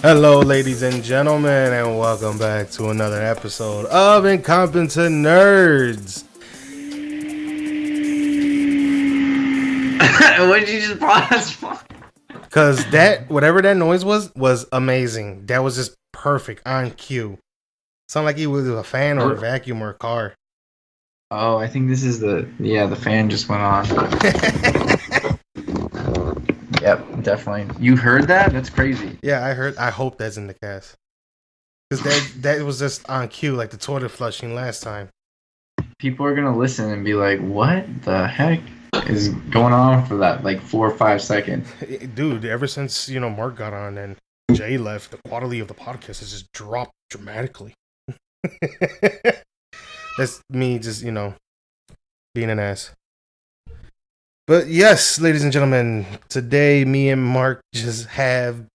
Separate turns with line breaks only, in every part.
Hello, ladies and gentlemen, and welcome back to another episode of Incompetent Nerds.
What did you just pause for?
Cause whatever that noise was amazing. That was just perfect on cue. Sound like it was a fan or a vacuum or a car.
Oh, I think this is the fan just went on. Yep, definitely. You heard that? That's crazy.
Yeah, I heard. I hope that's in the cast. Cause that was just on cue, like the toilet flushing last time.
People are gonna listen and be like, "What the heck is going on for that like 4 or 5 seconds?"
Dude, ever since Marc got on and Jay left, the quality of the podcast has just dropped dramatically. That's me just, being an ass. But yes, ladies and gentlemen, today me and Marc just have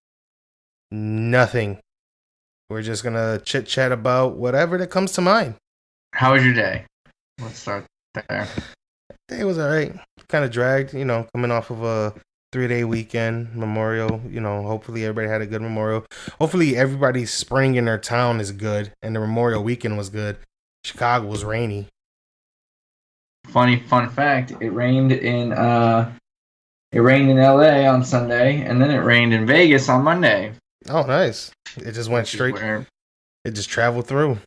nothing. We're just going to chit chat about whatever that comes to mind.
How was your day? Let's start there.
Day was all right. Kind of dragged, coming off of a 3-day weekend, Memorial. Hopefully everybody had a good Memorial. Hopefully everybody's spring in their town is good and the Memorial weekend was good. Chicago was rainy.
Fun fact, it rained in LA on Sunday and then it rained in Vegas on Monday.
Oh, nice. It just went straight. It just traveled through.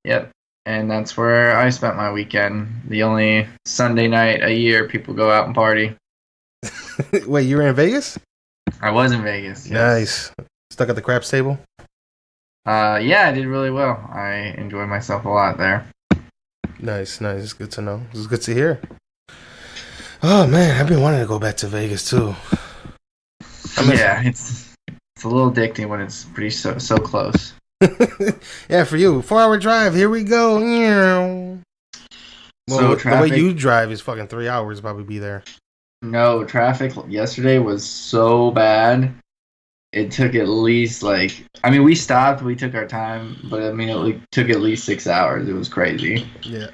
Yep. And that's where I spent my weekend. The only Sunday night a year people go out and party.
Wait, you were in Vegas?
I was in Vegas. Yes.
Nice. Stuck at the craps table?
Yeah, I did really well. I enjoyed myself a lot there.
Nice. It's good to know. It's good to hear. Oh man, I've been wanting to go back to Vegas too.
Yeah, it's a little addicting when it's pretty so close.
Yeah, for you, 4-hour drive. Here we go. Well, the way you drive is fucking 3 hours. Probably be there.
No, traffic yesterday was so bad. It took at least we stopped, we took our time, but it took at least 6 hours. It was crazy.
Yeah.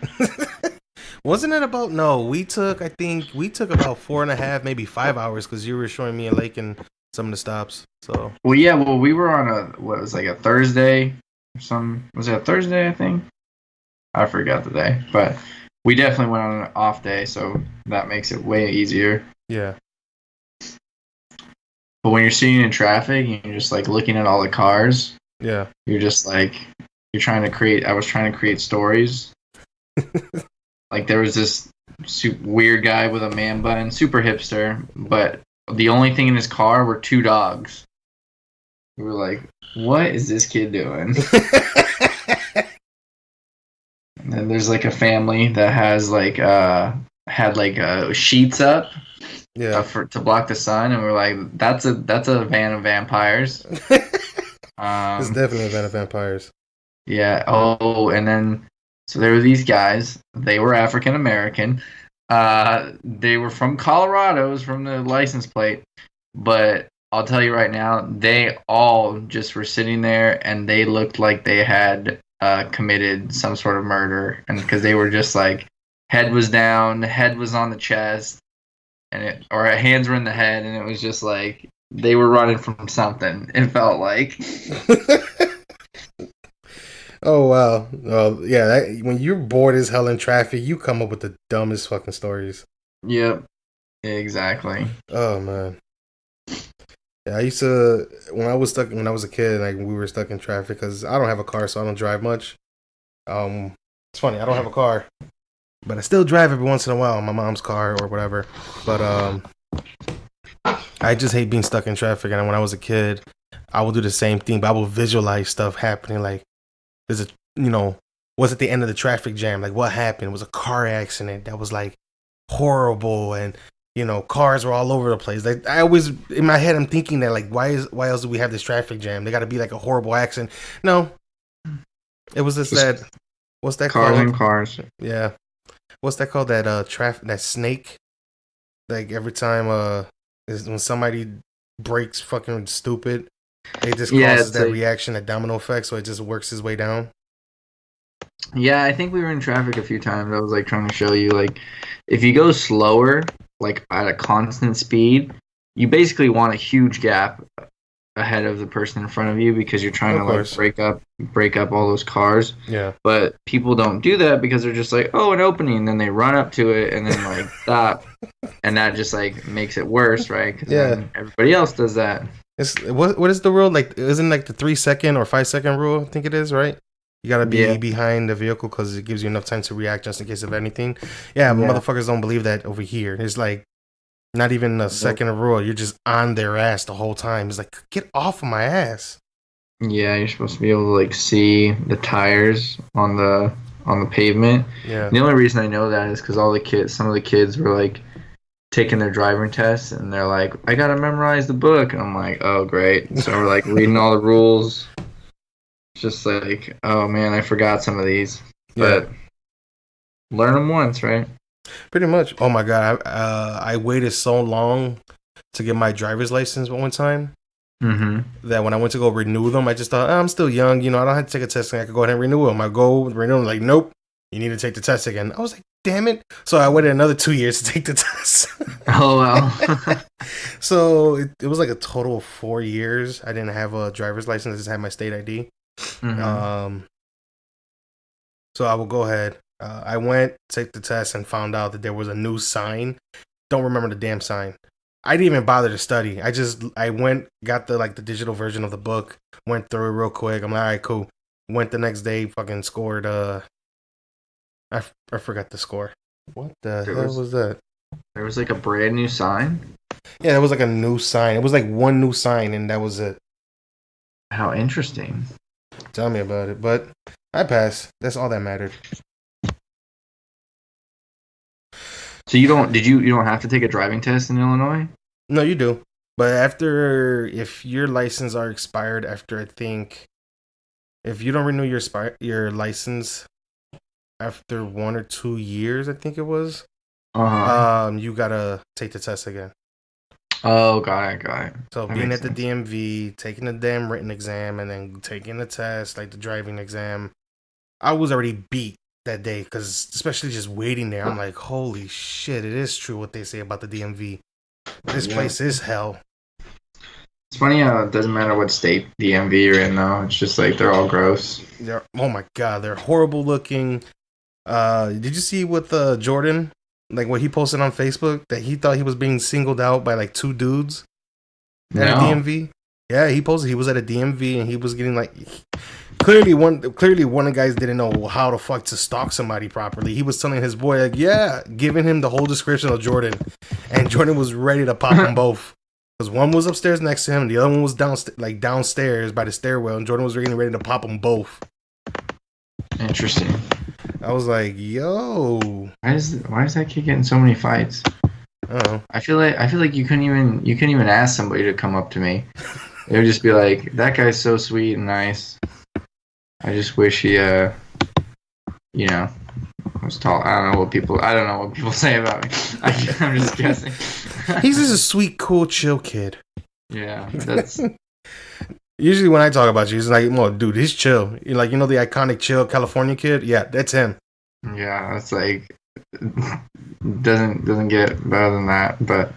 Wasn't it about, I think we took about 4.5, maybe 5 hours because you were showing me a lake and some of the stops. So.
Well, we were on a Thursday or some, was it a Thursday, I think? I forgot the day, but we definitely went on an off day, so that makes it way easier.
Yeah.
But when you're sitting in traffic and you're just looking at all the cars,
yeah,
you're just I was trying to create stories. There was this weird guy with a man bun, super hipster, but the only thing in his car were 2 dogs. We were like, what is this kid doing? And then there's a family that has had sheets up.
Yeah,
to block the sun, and we're like, that's a van of vampires.
It's definitely a van of vampires.
Yeah. Oh, and then so there were these guys. They were African American. They were from Colorado. It was from the license plate. But I'll tell you right now, they all just were sitting there, and they looked like they had committed some sort of murder, and because they were just head was down, head was on the chest. Or hands were in the head, and it was just they were running from something. It felt like.
Oh wow! Well, yeah. When you're bored as hell in traffic, you come up with the dumbest fucking stories.
Yep, exactly.
Oh man. Yeah, I used to when I was a kid. We were stuck in traffic because I don't have a car, so I don't drive much. It's funny. I don't have a car. But I still drive every once in a while, my mom's car or whatever. But I just hate being stuck in traffic. And when I was a kid, I would do the same thing, but I would visualize stuff happening. There's what's at the end of the traffic jam? What happened? It was a car accident that was horrible, and cars were all over the place. I always in my head, I'm thinking that why else do we have this traffic jam? They got to be a horrible accident. No, it was just that. What's that
called?
Cars
and cars.
Yeah. What's that called? That that snake. Every time is when somebody breaks fucking stupid, it just causes that reaction, that domino effect, so it just works its way down.
Yeah, I think we were in traffic a few times. I was trying to show you if you go slower, at a constant speed, you basically want a huge gap ahead of the person in front of you because you're trying
Of
to like
course.
break up all those cars.
Yeah.
But people don't do that because they're just like, oh, an opening, and then they run up to it and then like stop, and that just like makes it worse, right? Because
Yeah.
then everybody else does that.
It's what is the rule? Like, isn't like the 3 second or 5 second rule? I think it is, right? You gotta be
Yeah,
behind the vehicle because it gives you enough time to react just in case of anything. Yeah,
yeah,
motherfuckers don't believe that over here. It's like not even a second rule. You're just on their ass the whole time. It's like, get off of my ass.
yeah. You're supposed to be able to like see the tires on the pavement.
Yeah.
The only reason I know that is because some of the kids were like taking their driving tests, and they're like, I gotta memorize the book, and I'm like, oh great. So we're like reading all the rules. Just like, oh man, I forgot some of these,
Yeah.
but learn them once, right?
Pretty much. Oh my god, I waited so long to get my driver's license one time
Mm-hmm.
that when I went to go renew them, I just thought, I'm still young, I don't have to take a test, and I could go ahead and renew them. I go renew them, like, nope, you need to take the test again. I was like, damn it! So I waited another 2 years to take the test.
Oh well.
So it was like a total of 4 years. I didn't have a driver's license; I just had my state ID.
Mm-hmm.
Um, so I will go ahead. I went, take the test, and found out that there was a new sign. Don't remember the damn sign. I didn't even bother to study. I went, got the digital version of the book, went through it real quick. I'm like, all right, cool. Went the next day, fucking scored. I forgot the score. What the hell was that?
There was like a brand new sign.
Yeah, there was like a new sign. It was like one new sign, and that was it.
How interesting.
Tell me about it. But I passed. That's all that mattered.
So you don't have to take a driving test in Illinois?
No, you do. But if your license are expired after, I think, if you don't renew your license after 1 or 2 years, I think it was,
Uh-huh.
you gotta take the test again.
Oh, got it.
So
That
being
makes
at the
sense.
DMV, taking the damn written exam, and then taking the test, like the driving exam, I was already beat that day because especially just waiting there, I'm like, holy shit, it is true what they say about the DMV. This
Yeah.
place is hell.
It's funny how it doesn't matter what state DMV you're in though. It's just like they're all gross.
Oh my god, they're horrible looking. Did you see with Jordan, like what he posted on Facebook that he thought he was being singled out by like two dudes at a
No.
DMV? Yeah, he posted he was at a DMV and he was getting like clearly one of the guys didn't know how the fuck to stalk somebody properly. He was telling his boy like, yeah, giving him the whole description of Jordan, and Jordan was ready to pop them both. Because one was upstairs next to him, the other one was downstairs by the stairwell, and Jordan was ready to pop them both.
Interesting.
I was like, yo,
Why is that kid getting so many fights?
I don't know.
I feel like you couldn't even ask somebody to come up to me. It would just be like, that guy's so sweet and nice. I just wish he was tall. I don't know what people say about me. I'm just guessing.
He's just a sweet, cool, chill kid.
Yeah, that's
Usually when I talk about you, it's like, well, dude, he's chill. You're like, the iconic chill California kid? Yeah, that's him.
yeah, that's like doesn't get better than that, but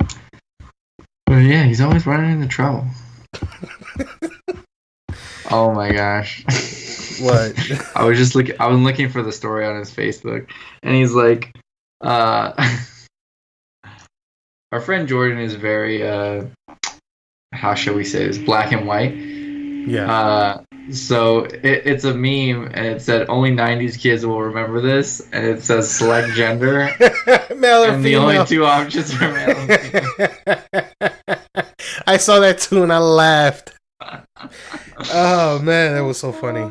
yeah, he's always running into trouble. Oh my gosh.
What?
I was looking for the story on his Facebook, and he's like, our friend Jordan is very how shall we say this, black and white.
Yeah.
So it's a meme, and it said only 90s kids will remember this, and it says select gender,
Male or
and the
female?
only two options are male and female.
I saw that too and I laughed. Oh man, that was so funny.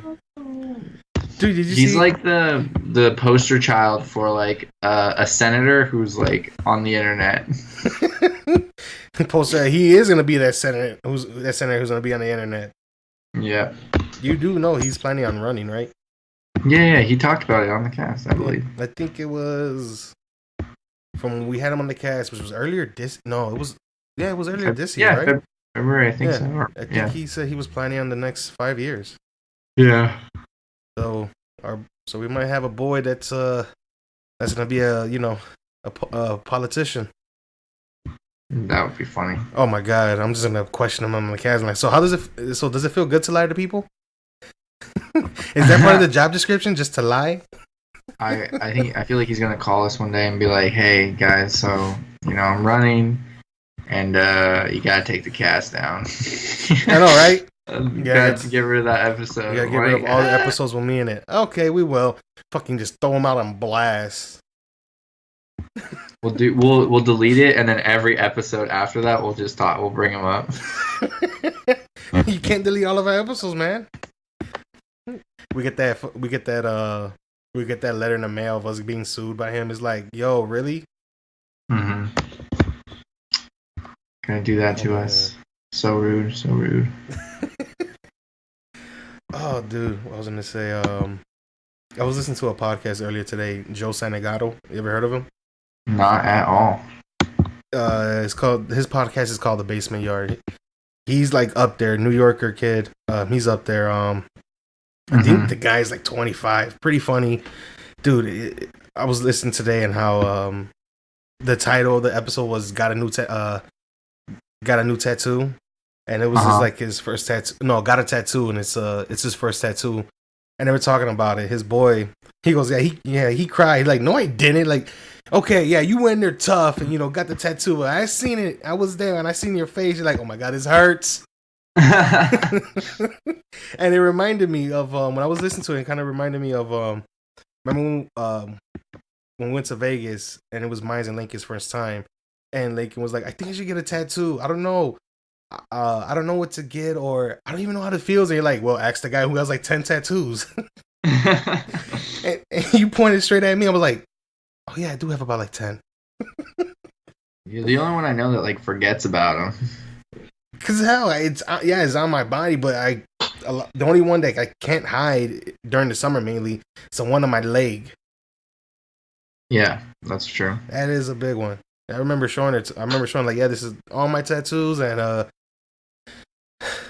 Dude, did you see?
He's like the poster child for like a senator who's like on the internet.
He is gonna be that senator who's gonna be on the internet.
Yeah.
You do know he's planning on running, right?
Yeah, he talked about it on the cast, I believe.
I think it was from when we had him on the cast, which was earlier this. No, it was earlier this year, right?
February, I think
Yeah,
so.
I think he said he was planning on the next 5 years.
Yeah.
So we might have a boy that's gonna be a politician.
That would be funny.
Oh my god, I'm just gonna question him on the cast. Like, so how does it? So does it feel good to lie to people? Is that part of the job description, just to lie?
I feel like he's gonna call us one day and be like, "Hey guys, so I'm running, and you gotta take the cast down."
I know, right?
Got to get rid of that episode.
You gotta get rid of all the episodes with me in it. Okay, we will. Fucking just throw them out on blast.
We'll delete it, and then every episode after that, we'll bring them up.
You can't delete all of our episodes, man. We get that letter in the mail of us being sued by him. It's like, yo, really?
Mm-hmm. Gonna do that to us. So rude, so rude.
Oh, dude, I was gonna say, I was listening to a podcast earlier today. Joe Santagato. You ever heard of him?
Not at all.
His podcast is called The Basement Yard. He's like up there, New Yorker kid. He's up there. I think the guy's like 25. Pretty funny, dude. I was listening today and how the title of the episode was got a new tattoo, and it was just like his first tattoo. No, got a tattoo, and it's his first tattoo. And they were talking about it. His boy, he goes, he cried. He's like, no, I didn't. Like, okay, yeah, you went in there tough and got the tattoo. But I seen it. I was there and I seen your face. You're like, oh my god, this hurts. And it reminded me of when I was listening to it. It kind of reminded me of remember when we went to Vegas and it was mine and Lincoln's first time, and Lincoln was like, I think I should get a tattoo. I don't know. I don't know what to get, or I don't even know how it feels. And you're like, well, ask the guy who has like 10 tattoos. and you pointed straight at me. I was like, oh yeah, I do have about like 10.
You're the only one I know that like forgets about them.
Cause hell, it's on my body, but the only one that I can't hide during the summer mainly is the one on my leg.
Yeah, that's true.
That is a big one. I remember showing it. I remember showing like, yeah, this is all my tattoos, and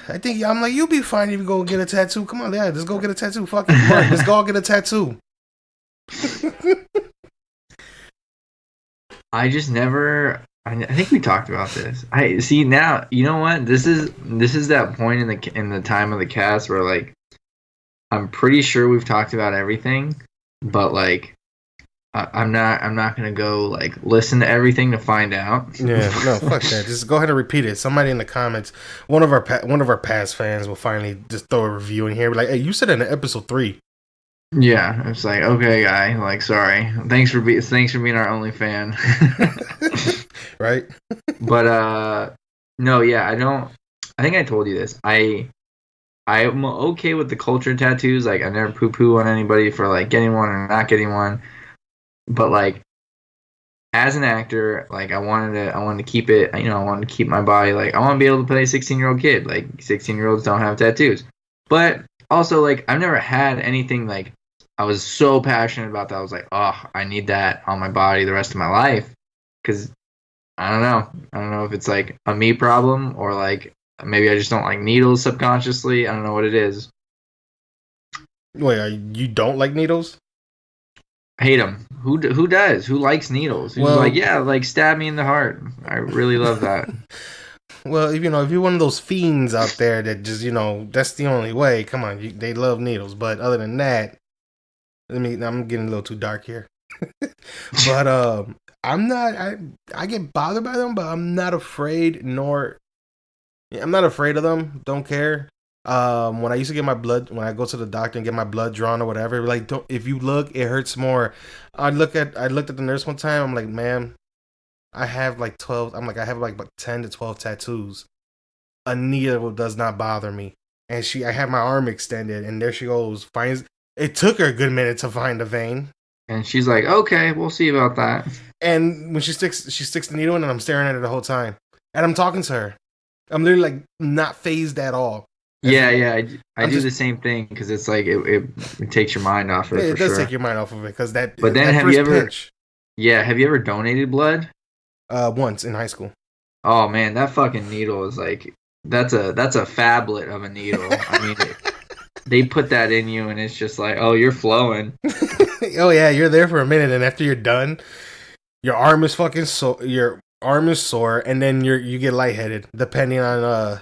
I think I'm like, you'll be fine if you go get a tattoo. Come on, yeah, just go get a tattoo. Fuck it, Marc, let's go get a tattoo.
I just never. I think we talked about this. I see now. You know what? This is that point in the time of the cast where like I'm pretty sure we've talked about everything, but like I'm not gonna go like listen to everything to find out.
Yeah, no, fuck that. Just go ahead and repeat it. Somebody in the comments, one of our past fans will finally just throw a review in here. Be like, hey, you said it in episode 3.
Yeah, it's like, okay, guy. Like, sorry. Thanks for being our only fan.
Right.
But no, yeah, I don't. I think I told you this. I'm okay with the culture tattoos. Like, I never poo-poo on anybody for like getting one or not getting one. But like, as an actor, like I wanted to keep it. I wanted to keep my body. Like, I want to be able to play a 16-year-old kid. Like, 16-year-olds don't have tattoos. But also, like, I've never had anything like I was so passionate about that. I was like, oh, I need that on my body the rest of my life. Because I don't know. I don't know if it's like a me problem or like maybe I just don't like needles subconsciously. I don't know what it is.
Wait, you don't like needles?
I hate them. Who does? Who likes needles? Who's like, yeah, like stab me in the heart. I really love that.
Well, if you're one of those fiends out there that just that's the only way. Come on, they love needles. But other than that, I'm getting a little too dark here. But I'm not. I get bothered by them, but I'm not afraid. I'm not afraid of them. Don't care. When I used to get my blood, when I go to the doctor and get my blood drawn or whatever, like, if you look, it hurts more. I looked at the nurse one time. I'm like, ma'am, I have like 12. I'm like, I have like about 10 to 12 tattoos. A needle does not bother me. And I have my arm extended, and there she goes. It took her a good minute to find a vein.
And she's like, okay, we'll see about that.
And when she sticks the needle in, and I'm staring at her the whole time. And I'm talking to her. I'm literally like not phased at all.
Yeah, I do the same thing because it's like it takes your mind off of it.
It does take your mind off of it because that.
But then,
have you ever
donated blood?
Once in high school.
Oh man, that fucking needle is like that's a phablet of a needle. I mean, they put that in you, and it's just like, oh, you're flowing.
Oh yeah, you're there for a minute, and after you're done, your arm is fucking arm is sore, and then you get lightheaded depending on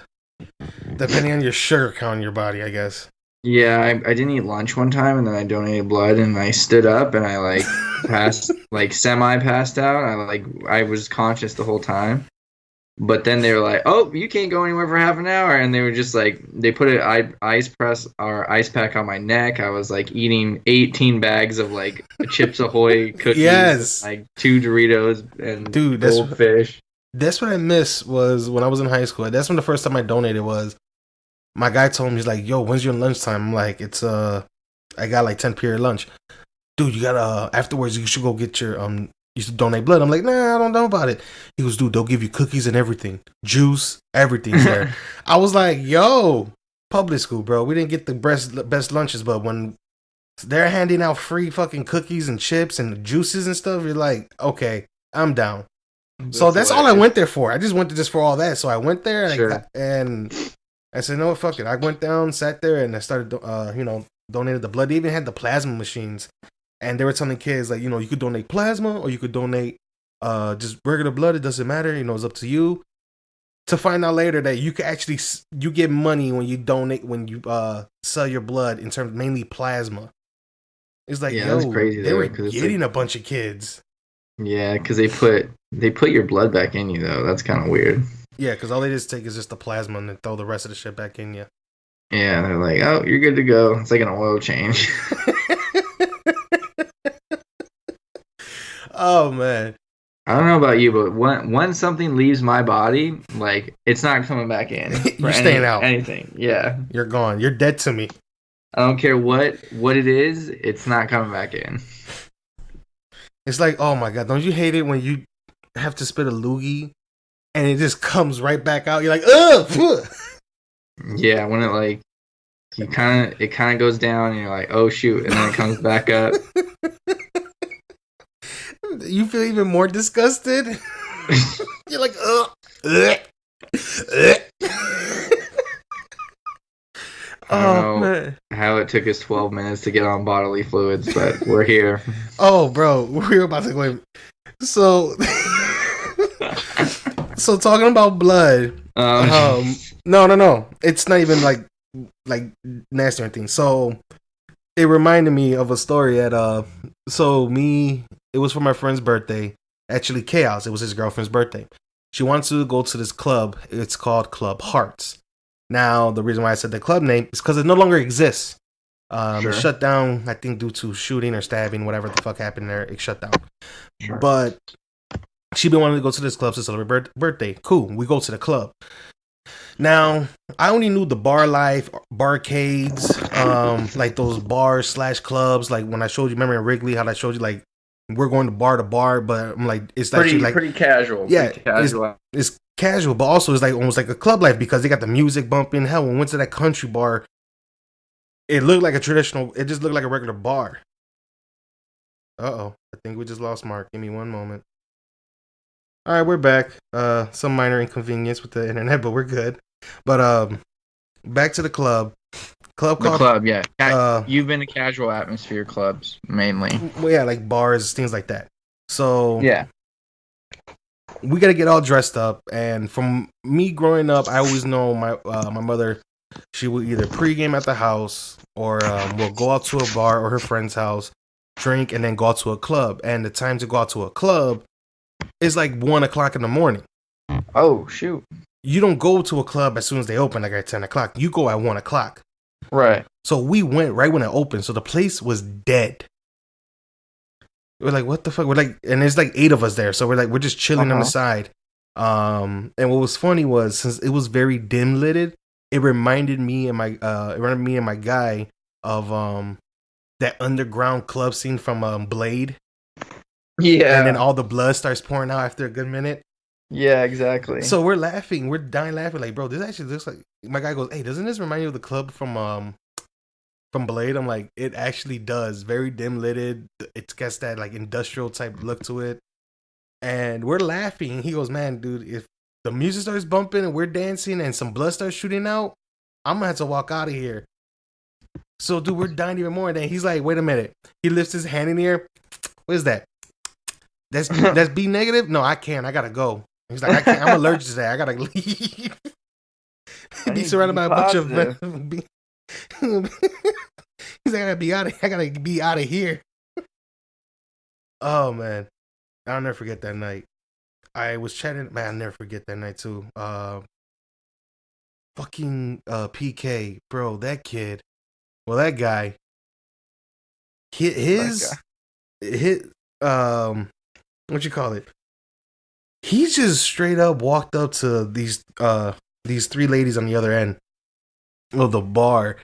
your sugar count in your body, I guess.
Yeah, I didn't eat lunch one time, and then I donated blood, and I stood up, and I like passed, like semi passed out. I was conscious the whole time, but then they were like, "Oh, you can't go anywhere for half an hour," and they were just like, they put an ice press or ice pack on my neck. I was like eating 18 bags of like Chips Ahoy cookies,
Yes,
like 2 Doritos and
dude,
goldfish.
that's what I miss was when I was in high school. That's when the first time I donated was. My guy told me, he's like, "Yo, when's your lunchtime?" I'm like, "It's I got like 10 period lunch, dude. You gotta afterwards. You should go get your You should donate blood." I'm like, "Nah, I don't know about it." He goes, "Dude, they'll give you cookies and everything, juice, everything's there." I was like, "Yo, public school, bro. We didn't get the best lunches, but when they're handing out free fucking cookies and chips and juices and stuff, you're like, okay, I'm down." So that's all I went there for. I just went to just for all that. So I went there and I said, "No, fuck it." I went down, sat there, and I started, donated the blood. They even had the plasma machines, and they were telling kids like, you could donate plasma or you could donate just regular blood. It doesn't matter. It's up to you. To find out later that you can actually you get money when you donate when you sell your blood in terms mainly plasma. It's like,
Yeah, that's crazy.
They were getting a bunch of kids.
Yeah, because they put your blood back in you though. That's kind of weird.
Yeah, because all they just take is just the plasma and then throw the rest of the shit back in you.
Yeah, they're like, "Oh, you're good to go." It's like an oil change.
Oh man,
I don't know about you, but when something leaves my body, like it's not coming back in.
You're staying out.
Anything, yeah.
You're gone. You're dead to me.
I don't care what it is. It's not coming back in.
It's like, oh my god, don't you hate it when you have to spit a loogie and it just comes right back out? You're like, ugh.
Yeah, when it kind of goes down, and you're like, oh shoot, and then it comes back up.
You feel even more disgusted. You're like, ugh.
I don't know how it took us 12 minutes to get on bodily fluids, but we're here.
Oh, bro, we're about to go. So, so talking about blood. No. It's not even like nasty or anything. So, it reminded me of a story at it was for my friend's birthday. Actually, Chaos. It was his girlfriend's birthday. She wants to go to this club. It's called Club Hearts. Now, the reason why I said the club name is because it no longer exists. Sure. It shut down, I think, due to shooting or stabbing, whatever the fuck happened there. It shut down. Sure. But she been wanting to go to this club to celebrate birthday. Cool. We go to the club. Now, I only knew the bar life, barcades, like those bars / clubs. Like when I showed you, remember in Wrigley, how I showed you, like, we're going to bar, but I'm like, it's actually like
pretty casual.
Yeah,
pretty casual.
It's casual, but also it's like almost like a club life because they got the music bumping. Hell, when we went to that country bar, it looked like a traditional. It just looked like a regular bar. I think we just lost Mark. Give me one moment. All right, we're back. Some minor inconvenience with the internet, but we're good. But back to the club.
Club, yeah. You've been to casual atmosphere clubs mainly.
Well, yeah, like bars, things like that. So
yeah,
we gotta get all dressed up. And from me growing up, I always know my mother. She will either pregame at the house or we'll go out to a bar or her friend's house, drink, and then go out to a club. And the time to go out to a club is like 1:00 in the morning.
Oh shoot!
You don't go to a club as soon as they open, like at 10:00. You go at 1:00.
Right.
So we went right when it opened. So the place was dead. We're like, what the fuck? We're like, and there's like 8 of us there. So we're just chilling on the side. And what was funny was since it was very dim lighted, it reminded me and my guy of that underground club scene from Blade.
Yeah.
And then all the blood starts pouring out after a good minute.
Yeah, exactly.
So we're laughing. We're dying laughing. Like, bro, this actually looks like... My guy goes, hey, doesn't this remind you of the club from Blade? I'm like, it actually does. Very dim lighted. It's got that like industrial type look to it. And we're laughing. He goes, man, dude, if the music starts bumping and we're dancing and some blood starts shooting out, I'm gonna have to walk out of here. So, dude, we're dying even more. And then he's like, wait a minute. He lifts his hand in the air. What is that? That's B negative. No, I can't. I gotta go. He's like, I can't. I'm allergic to that. I gotta leave. Be surrounded by a bunch of. He's like, I gotta be out. I gotta be out of here. Oh man, I'll never forget that night. I was chatting. Man, I'll never forget that night too. Fucking PK, bro. That kid. Well, that guy. His what you call it? He just straight up walked up to these three ladies on the other end of the bar.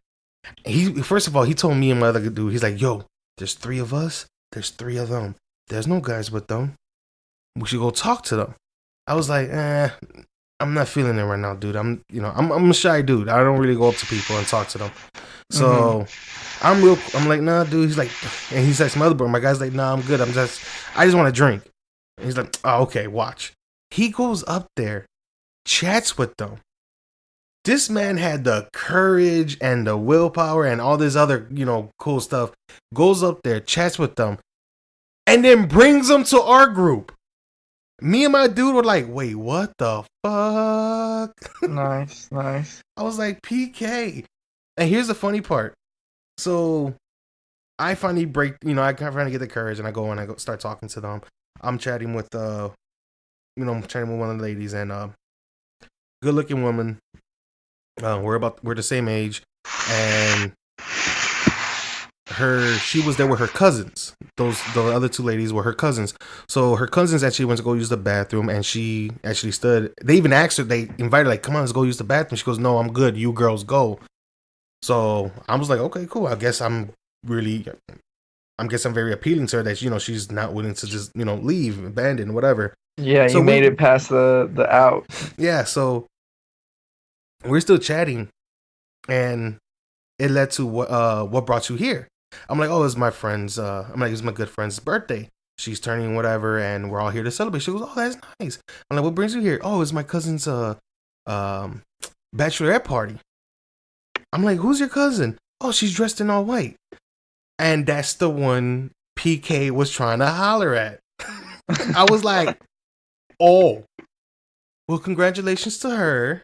First of all, he told me and my other dude, he's like, yo, there's three of us, there's three of them. There's no guys with them. We should go talk to them. I was like, I'm not feeling it right now, dude. I'm a shy dude. I don't really go up to people and talk to them. So I'm like, nah, dude. He's like, and he says, my other bro, my guy's like, nah, I'm good. I just want to drink. And he's like, oh, okay, watch. He goes up there, chats with them. This man had the courage and the willpower and all this other, cool stuff. Goes up there, chats with them, and then brings them to our group. Me and my dude were like, wait, what the fuck?
Nice.
I was like, PK. And here's the funny part. So I finally I finally get the courage and I go start talking to them. I'm chatting with one of the ladies, and good looking woman. We're the same age, and she was there with her cousins. The other two ladies were her cousins. So her cousins actually went to go use the bathroom, and she actually stood. They even asked her. They invited, like, come on, let's go use the bathroom. She goes, no, I'm good. You girls go. So I was like, okay, cool. I guess I'm very appealing to her that she's not willing to just leave, abandon, whatever.
Yeah, so you made it past the out.
Yeah, so we're still chatting, and it led to what brought you here. I'm like, oh, it's my friend's. It's my good friend's birthday. She's turning whatever, and we're all here to celebrate. She goes, oh, that's nice. I'm like, what brings you here? Oh, it's my cousin's bachelorette party. I'm like, who's your cousin? Oh, she's dressed in all white. And that's the one PK was trying to holler at. I was like, oh, well, congratulations to her.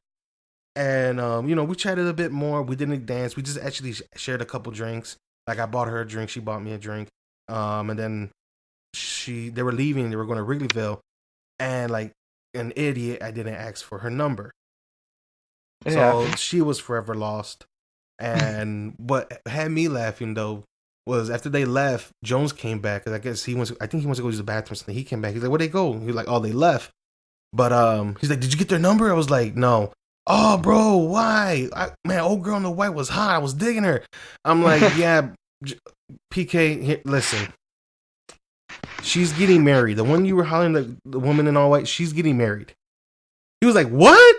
And, we chatted a bit more. We didn't dance. We just actually shared a couple drinks. Like, I bought her a drink. She bought me a drink. And then they were leaving. They were going to Wrigleyville. And, like an idiot, I didn't ask for her number. So she was forever lost. And what had me laughing, though, was after they left, Jones came back. Cause I guess he went to go use the bathroom. So he came back. He's like, where'd they go? He's like, oh, they left. But he's like, did you get their number? I was like, no. Oh, bro, why? Man, old girl in the white was hot. I was digging her. I'm like, yeah, PK, here, listen. She's getting married. The one you were hollering, the woman in all white, she's getting married. He was like, what?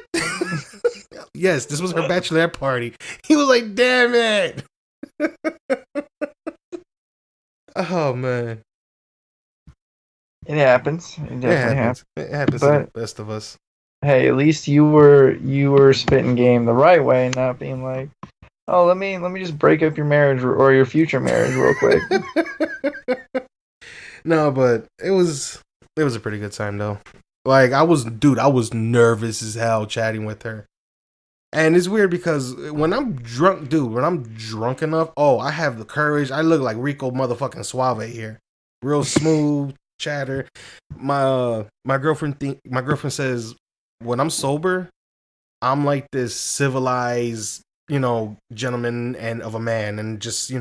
Yes, this was her bachelorette party. He was like, damn it. Oh, man.
It happens. It definitely happens.
It happens to the best of us.
Hey, at least you were spitting game the right way, not being like, oh, let me just break up your marriage or your future marriage real quick.
No, but it was a pretty good time though. Like I was nervous as hell chatting with her. And it's weird because when I'm drunk enough, I have the courage. I look like Rico motherfucking Suave here. Real smooth chatter. My girlfriend says when I'm sober, I'm like this civilized, gentleman and of a man and just,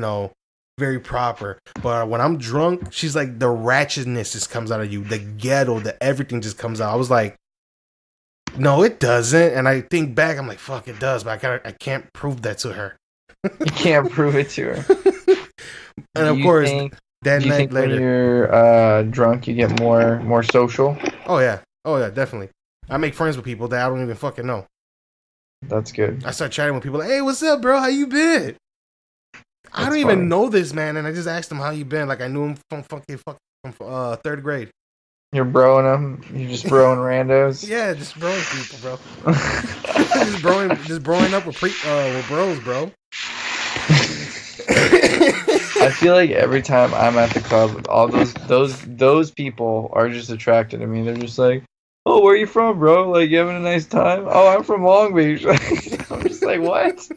very proper. But when I'm drunk, she's like the ratchetness just comes out of you. The ghetto, everything just comes out. I was like, no, it doesn't. And I think back, I'm like, fuck, it does. But I can't prove that to her.
You can't prove it to her.
And of course, that night later,
when you're drunk, you get more social?
Oh yeah, definitely. I make friends with people that I don't even fucking know.
That's good.
I start chatting with people like, hey, what's up, bro? How you been? I don't even know this man, and I just asked him how you been. Like I knew him from third grade.
You're broing them. You're just broing randos.
Yeah, just broing people, bro. just broing up with bros, bro.
I feel like every time I'm at the club, all those people are just attracted to me. They're just like, "Oh, where are you from, bro? Like, you having a nice time?" "Oh, I'm from Long Beach." I'm just like, "What?"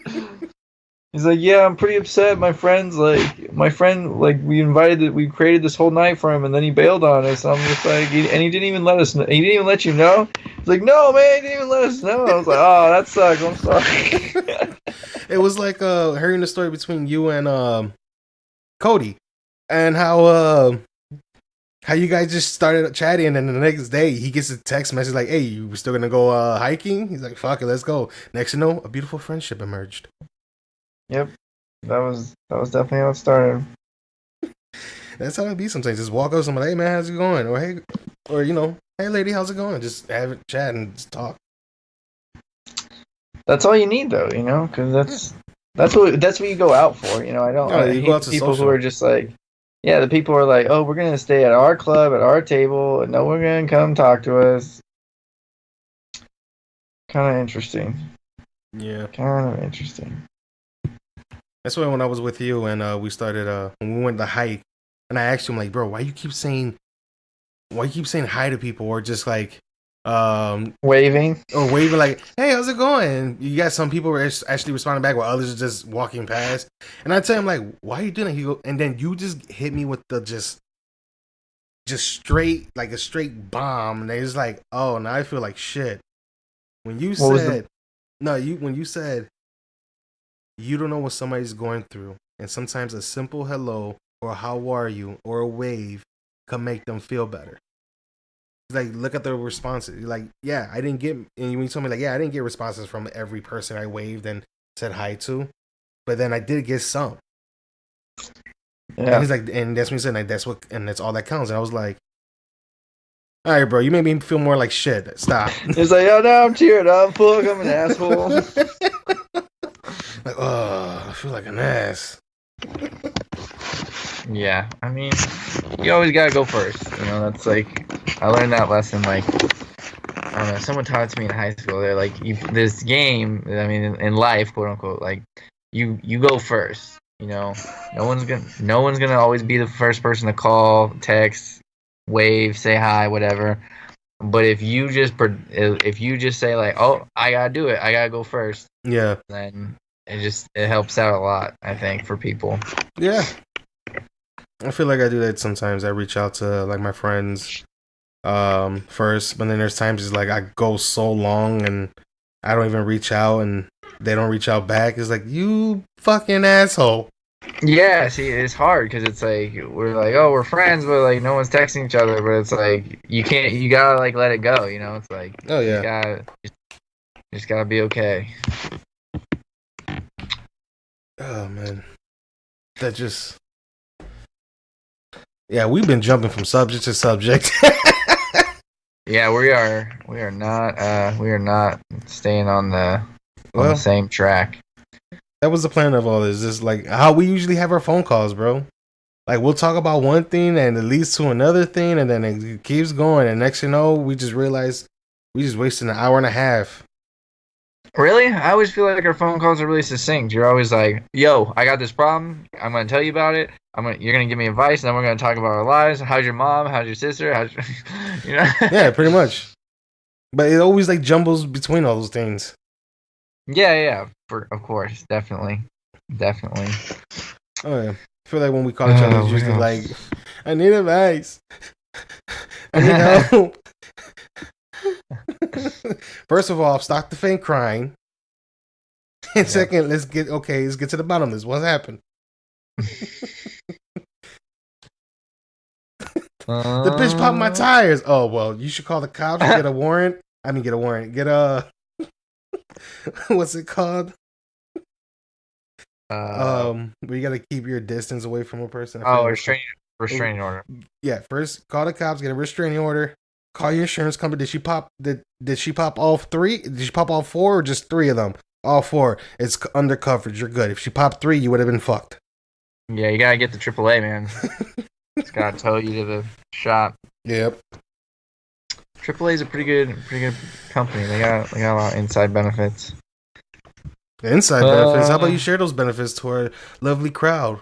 He's like, "Yeah, I'm pretty upset. My friend, like, we created this whole night for him, and then he bailed on us." I'm just like, and he didn't even let us know. He didn't even let you know. He's like, "No, man, he didn't even let us know." I was like, "Oh, that sucks. I'm sorry."
It was like hearing the story between you and Cody, and how you guys just started chatting, and then the next day he gets a text message like, "Hey, you still gonna go hiking?" He's like, "Fuck it, let's go." Next, you know, a beautiful friendship emerged.
Yep, that was definitely how it started.
That's how it be sometimes. Just walk up to somebody, "Hey man, how's it going?" Or "Hey," or you know, "Hey lady, how's it going?" Just have a chat and just talk.
That's all you need, though, because that's what you go out for.
No,
I
you go
hate
out
the
to
people who
social.
are just like, yeah, the people who are like, "Oh, we're gonna stay at our club at our table, and no one gonna come talk to us." Kind of interesting.
Yeah,
Kind of interesting.
that's why when I was with you and we started when we went to hike, and I asked him like, "Bro, why you keep saying hi to people or just like um
Waving.
or waving like, hey, how's it going?" And you got some people were actually responding back while others are just walking past. And I tell him like, "Why are you doing that?" He go, and then you just hit me with the just straight like a straight bomb, and they just like, "Oh, now I feel like shit." When you
What was the?
said no, you when you said you don't know what somebody's going through, and sometimes a simple hello or how are you or a wave can make them feel better. Like, look at the responses. You're like, yeah, I didn't get, and when you told me like, yeah, I didn't get responses from every person I waved and said hi to, but then I did get some. And
Yeah.
he's like, and that's when he said like, that's all that counts. And I was like, all right, bro, you made me feel more like shit. Stop.
It's like, oh no, I'm cheering up. Fuck, I'm an asshole.
Like, oh, I feel like an ass.
Yeah, I mean, you always gotta go first. That's like I learned that lesson. Like, I don't know, someone taught it to me in high school. They're like, this game. I mean, in life, quote unquote, like you go first. No one's gonna always be the first person to call, text, wave, say hi, whatever. But if you just say like, oh, I gotta do it, I gotta go first,
Yeah,
then it helps out a lot. I think for people.
yeah. I feel like I do that sometimes. I reach out to like my friends first, but then there's times it's like I go so long and I don't even reach out and they don't reach out back. It's like, you fucking asshole.
Yeah, see, it's hard because it's like we're like, oh, we're friends, but like no one's texting each other. But it's like you gotta like let it go. It's like
Oh
you
yeah.
just gotta be okay.
Oh man. That just Yeah, we've been jumping from subject to subject.
Yeah, we are not staying on the
Well,
same track.
that was the plan of all this. Just like how we usually have our phone calls, bro. Like we'll talk about one thing and it leads to another thing and then it keeps going and next you know, we just realize we just wasted an hour and a half.
Really? I always feel like our phone calls are really succinct. You're always like, "Yo, I got this problem. I'm gonna tell you about it. You're gonna give me advice, and then we're gonna talk about our lives. How's your mom? How's your sister? How's your, you know?"
Yeah, pretty much. But it always like jumbles between all those things.
Yeah, yeah, of course, definitely, definitely.
Oh yeah. I feel like when we call each other, it's
What
usually like,
else?
I need advice. I need help. First of all, stop the faint crying. And second, let's get to the bottom of this. What's happened? The bitch popped my tires. Oh well, you should call the cops and get a warrant. I mean, get a warrant. Get a what's it called? Where you gotta keep your distance away from a person. I forget
oh,
what it's called.
restraining order.
Yeah, first call the cops, get a restraining order. Call your insurance company. Did she pop? Did she pop all three? Did she pop all four or just three of them? All four. It's under coverage. You're good. If she popped three, you would have been fucked.
Yeah, you gotta get the AAA, man. It's gotta tow you to the shop.
Yep.
AAA is a pretty good company. They got a lot of inside benefits.
The inside benefits. How about you share those benefits to our lovely crowd?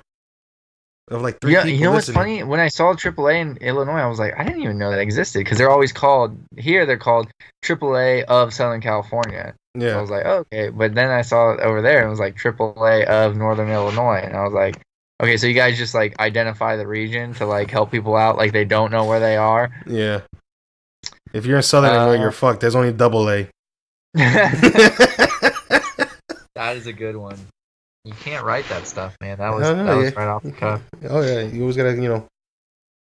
of like three
Yeah, you
people
know what's
listening.
funny? When I saw AAA in Illinois, I was like, I didn't even know that existed because they're always called here. They're called AAA of Southern California. So I
Yeah,
was like, oh, okay. But then I saw it over there, and it was like AAA of Northern Illinois, and I was like, okay, so you guys just like identify the region to like help people out, like they don't know where they are.
yeah. If you're in Southern Illinois, you're
Uh,
fucked. There's only double A.
that is a good one. You can't write that stuff, man. That
I
was
don't know,
that was
yeah.
right off the cuff.
Oh yeah, you always gotta,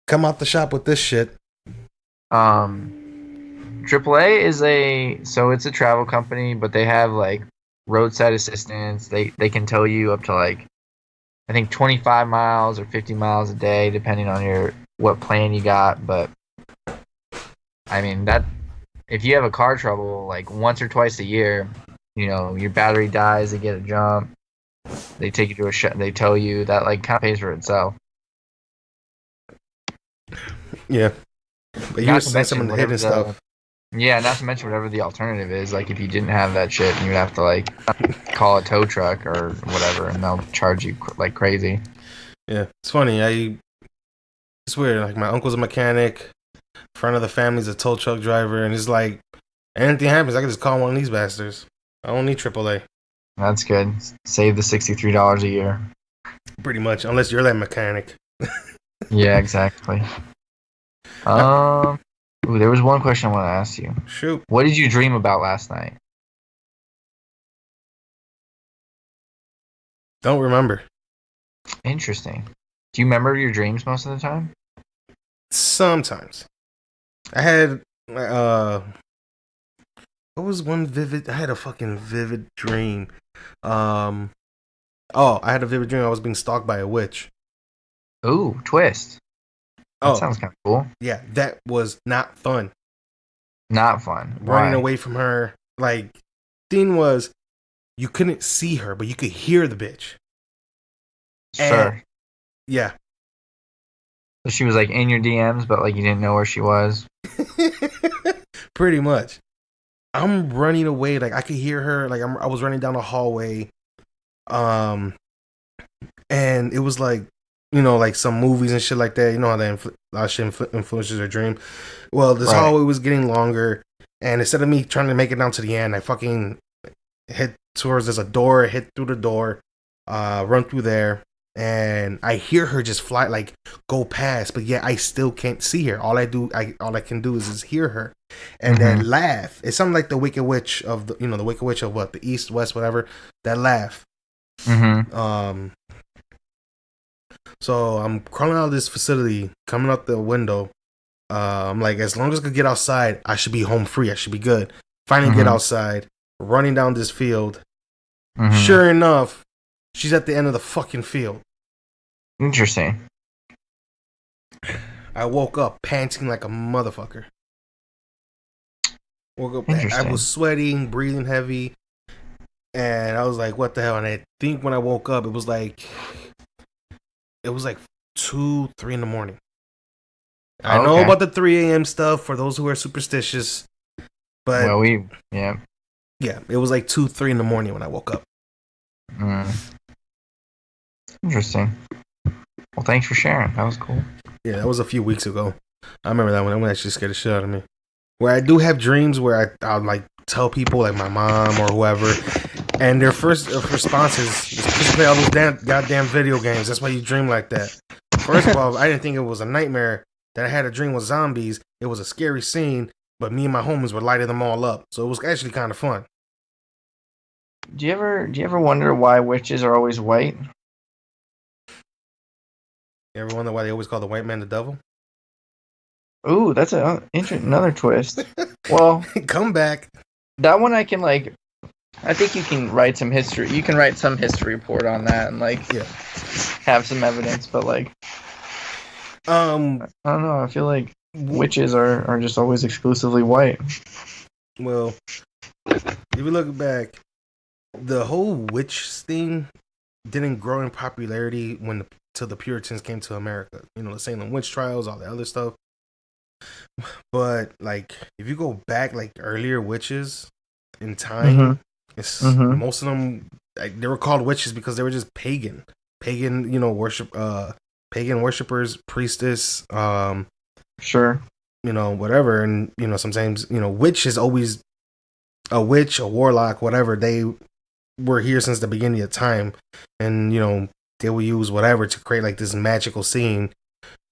come out the shop with this shit.
AAA is it's a travel company, but they have like roadside assistance. They can tow you up to like I think 25 miles or 50 miles a day, depending on what plan you got. But I mean that if you have a car trouble like once or twice a year, your battery dies, they get a jump, they take you to they tow you. That like kind of pays for itself.
Yeah, but you were
Not to
saying some
mention
of the
whatever
hidden stuff.
not to mention whatever the alternative is. Like if you didn't have that shit, you would have to like call a tow truck or whatever, and they'll charge you like crazy.
Yeah, it's funny. It's weird. Like my uncle's a mechanic, friend of the family's a tow truck driver, and it's like anything happens, I can just call one of these bastards. I don't need AAA.
That's good. Save the $63 a year.
Pretty much, unless you're that mechanic.
Yeah, exactly. There was one question I want to ask you.
Shoot.
What did you dream about last night?
Don't remember.
Interesting. Do you remember your dreams most of the time?
Sometimes. I had what was one vivid? I had a fucking vivid dream. I had a vivid dream. I was being stalked by a witch.
Ooh, twist. That sounds kind of cool.
Yeah, that was not fun.
Not fun.
Running
Why?
away from her. Like, thing was, you couldn't see her, but you could hear the bitch.
Sure.
Yeah.
So she was like in your DMs, but like you didn't know where she was.
Pretty much. I'm running away. Like, I could hear her. Like, I was running down the hallway. And it was like, like some movies and shit like that. You know how that a lot of shit influences your dream. Well, this hallway was getting longer, and instead of me trying to make it down to the end, I fucking hit towards there's a door, hit through the door, run through there, and I hear her just fly, like go past, but yeah, I still can't see her. All I can do is just hear her, and then laugh. It's something like the Wicked Witch of the Wicked Witch of what, the East, West, whatever. That laugh. So I'm crawling out of this facility, coming out the window. I'm like, as long as I could get outside, I should be home free. I should be good. Finally get outside, running down this field. Sure enough, she's at the end of the fucking field.
Interesting.
I woke up panting like a motherfucker. Woke up, I was sweating, breathing heavy, and I was like, what the hell? And I think when I woke up, it was like 2, 3 in the morning. I know about the 3 a.m. stuff for those who are superstitious, but
yeah,
it was like 2, 3 in the morning when I woke up.
Interesting. Well, thanks for sharing. That was cool.
Yeah, that was a few weeks ago. I remember that one. That one actually scared the shit out of me. Where I do have dreams where I'll like tell people, like my mom or whoever, and their first response is, just play all those goddamn video games. That's why you dream like that. First of all, I didn't think it was a nightmare that I had a dream with zombies. It was a scary scene, but me and my homies were lighting them all up. So it was actually kind of fun.
Do you ever wonder why witches are always white?
You ever wonder why they always call the white man the devil?
Ooh, that's another twist. Well,
come back.
That one I can like. I think you can write some history. You can write some history report on that and like have some evidence. But like, I don't know. I feel like witches are just always exclusively white.
Well, if you look back, the whole witch thing didn't grow in popularity till the Puritans came to America. The Salem witch trials, all the other stuff. But like, if you go back, like earlier witches in time, most of them, like, they were called witches because they were just pagan, worship, pagan worshippers, priestess,
Sure.
whatever. And, sometimes, witch is always a witch, a warlock, whatever. They were here since the beginning of time. And, they will use whatever to create like this magical scene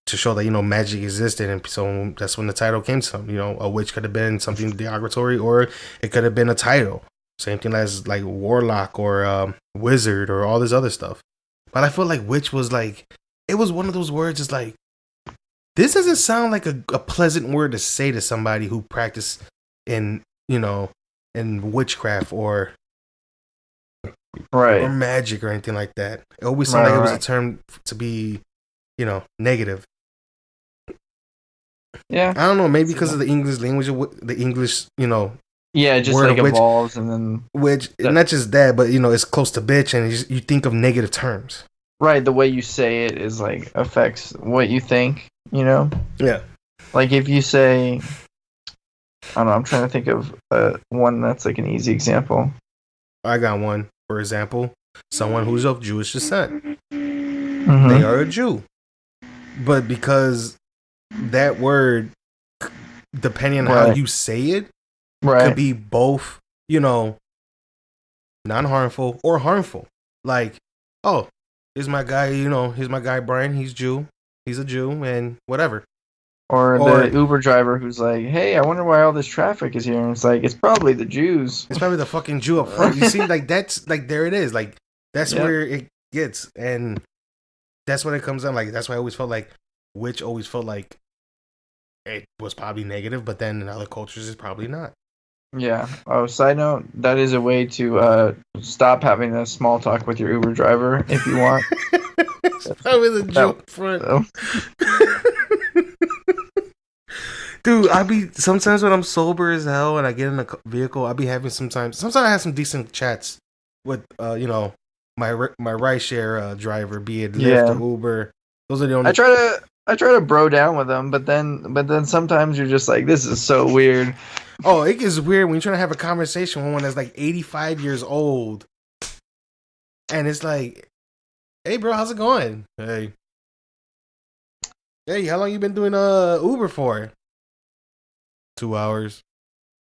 to show that, magic existed. And so that's when the title came from. A witch could have been something derogatory, or it could have been a title. Same thing as like warlock or wizard or all this other stuff. But I feel like witch was like, it was one of those words. It's like, this doesn't sound like a pleasant word to say to somebody who practiced in witchcraft or magic or anything like that. It always sounded like it was a term to be, negative.
Yeah.
I don't know. Maybe because of the English language, the English,
yeah, it just like evolves and then
which not just that, but it's close to bitch, and you think of negative terms.
Right, the way you say it is like affects what you think, Yeah. Like if you say, I don't know, I'm trying to think of one that's like an easy example.
I got one. For example, someone who's of Jewish descent.
Mm-hmm.
They are a Jew. But because that word, depending on how you say it, could be both, non-harmful or harmful. Like, oh, here's my guy Brian, he's Jew. He's a Jew and whatever.
Or the Uber driver who's like, hey, I wonder why all this traffic is here. And it's like, it's probably the Jews.
It's probably the fucking Jew up front. You see, like, that's, like, there it is. Like, that's where it gets. And that's when it comes down. Like, that's why I always felt like witch always felt like it was probably negative, but then in other cultures, it's probably not.
Yeah. Oh, side note, that is a way to stop having a small talk with your Uber driver if you want.
It's probably the Jew up front. Dude, sometimes when I'm sober as hell and I get in a vehicle, I'll be having sometimes I have some decent chats with, my rideshare driver, be it Lyft or Uber. Those are the only.
I try to bro down with them, but then sometimes you're just like, this is so weird.
Oh, it gets weird when you're trying to have a conversation with one that's like 85 years old, and it's like, hey, bro, how's it going? Hey, how long you been doing Uber for? 2 hours.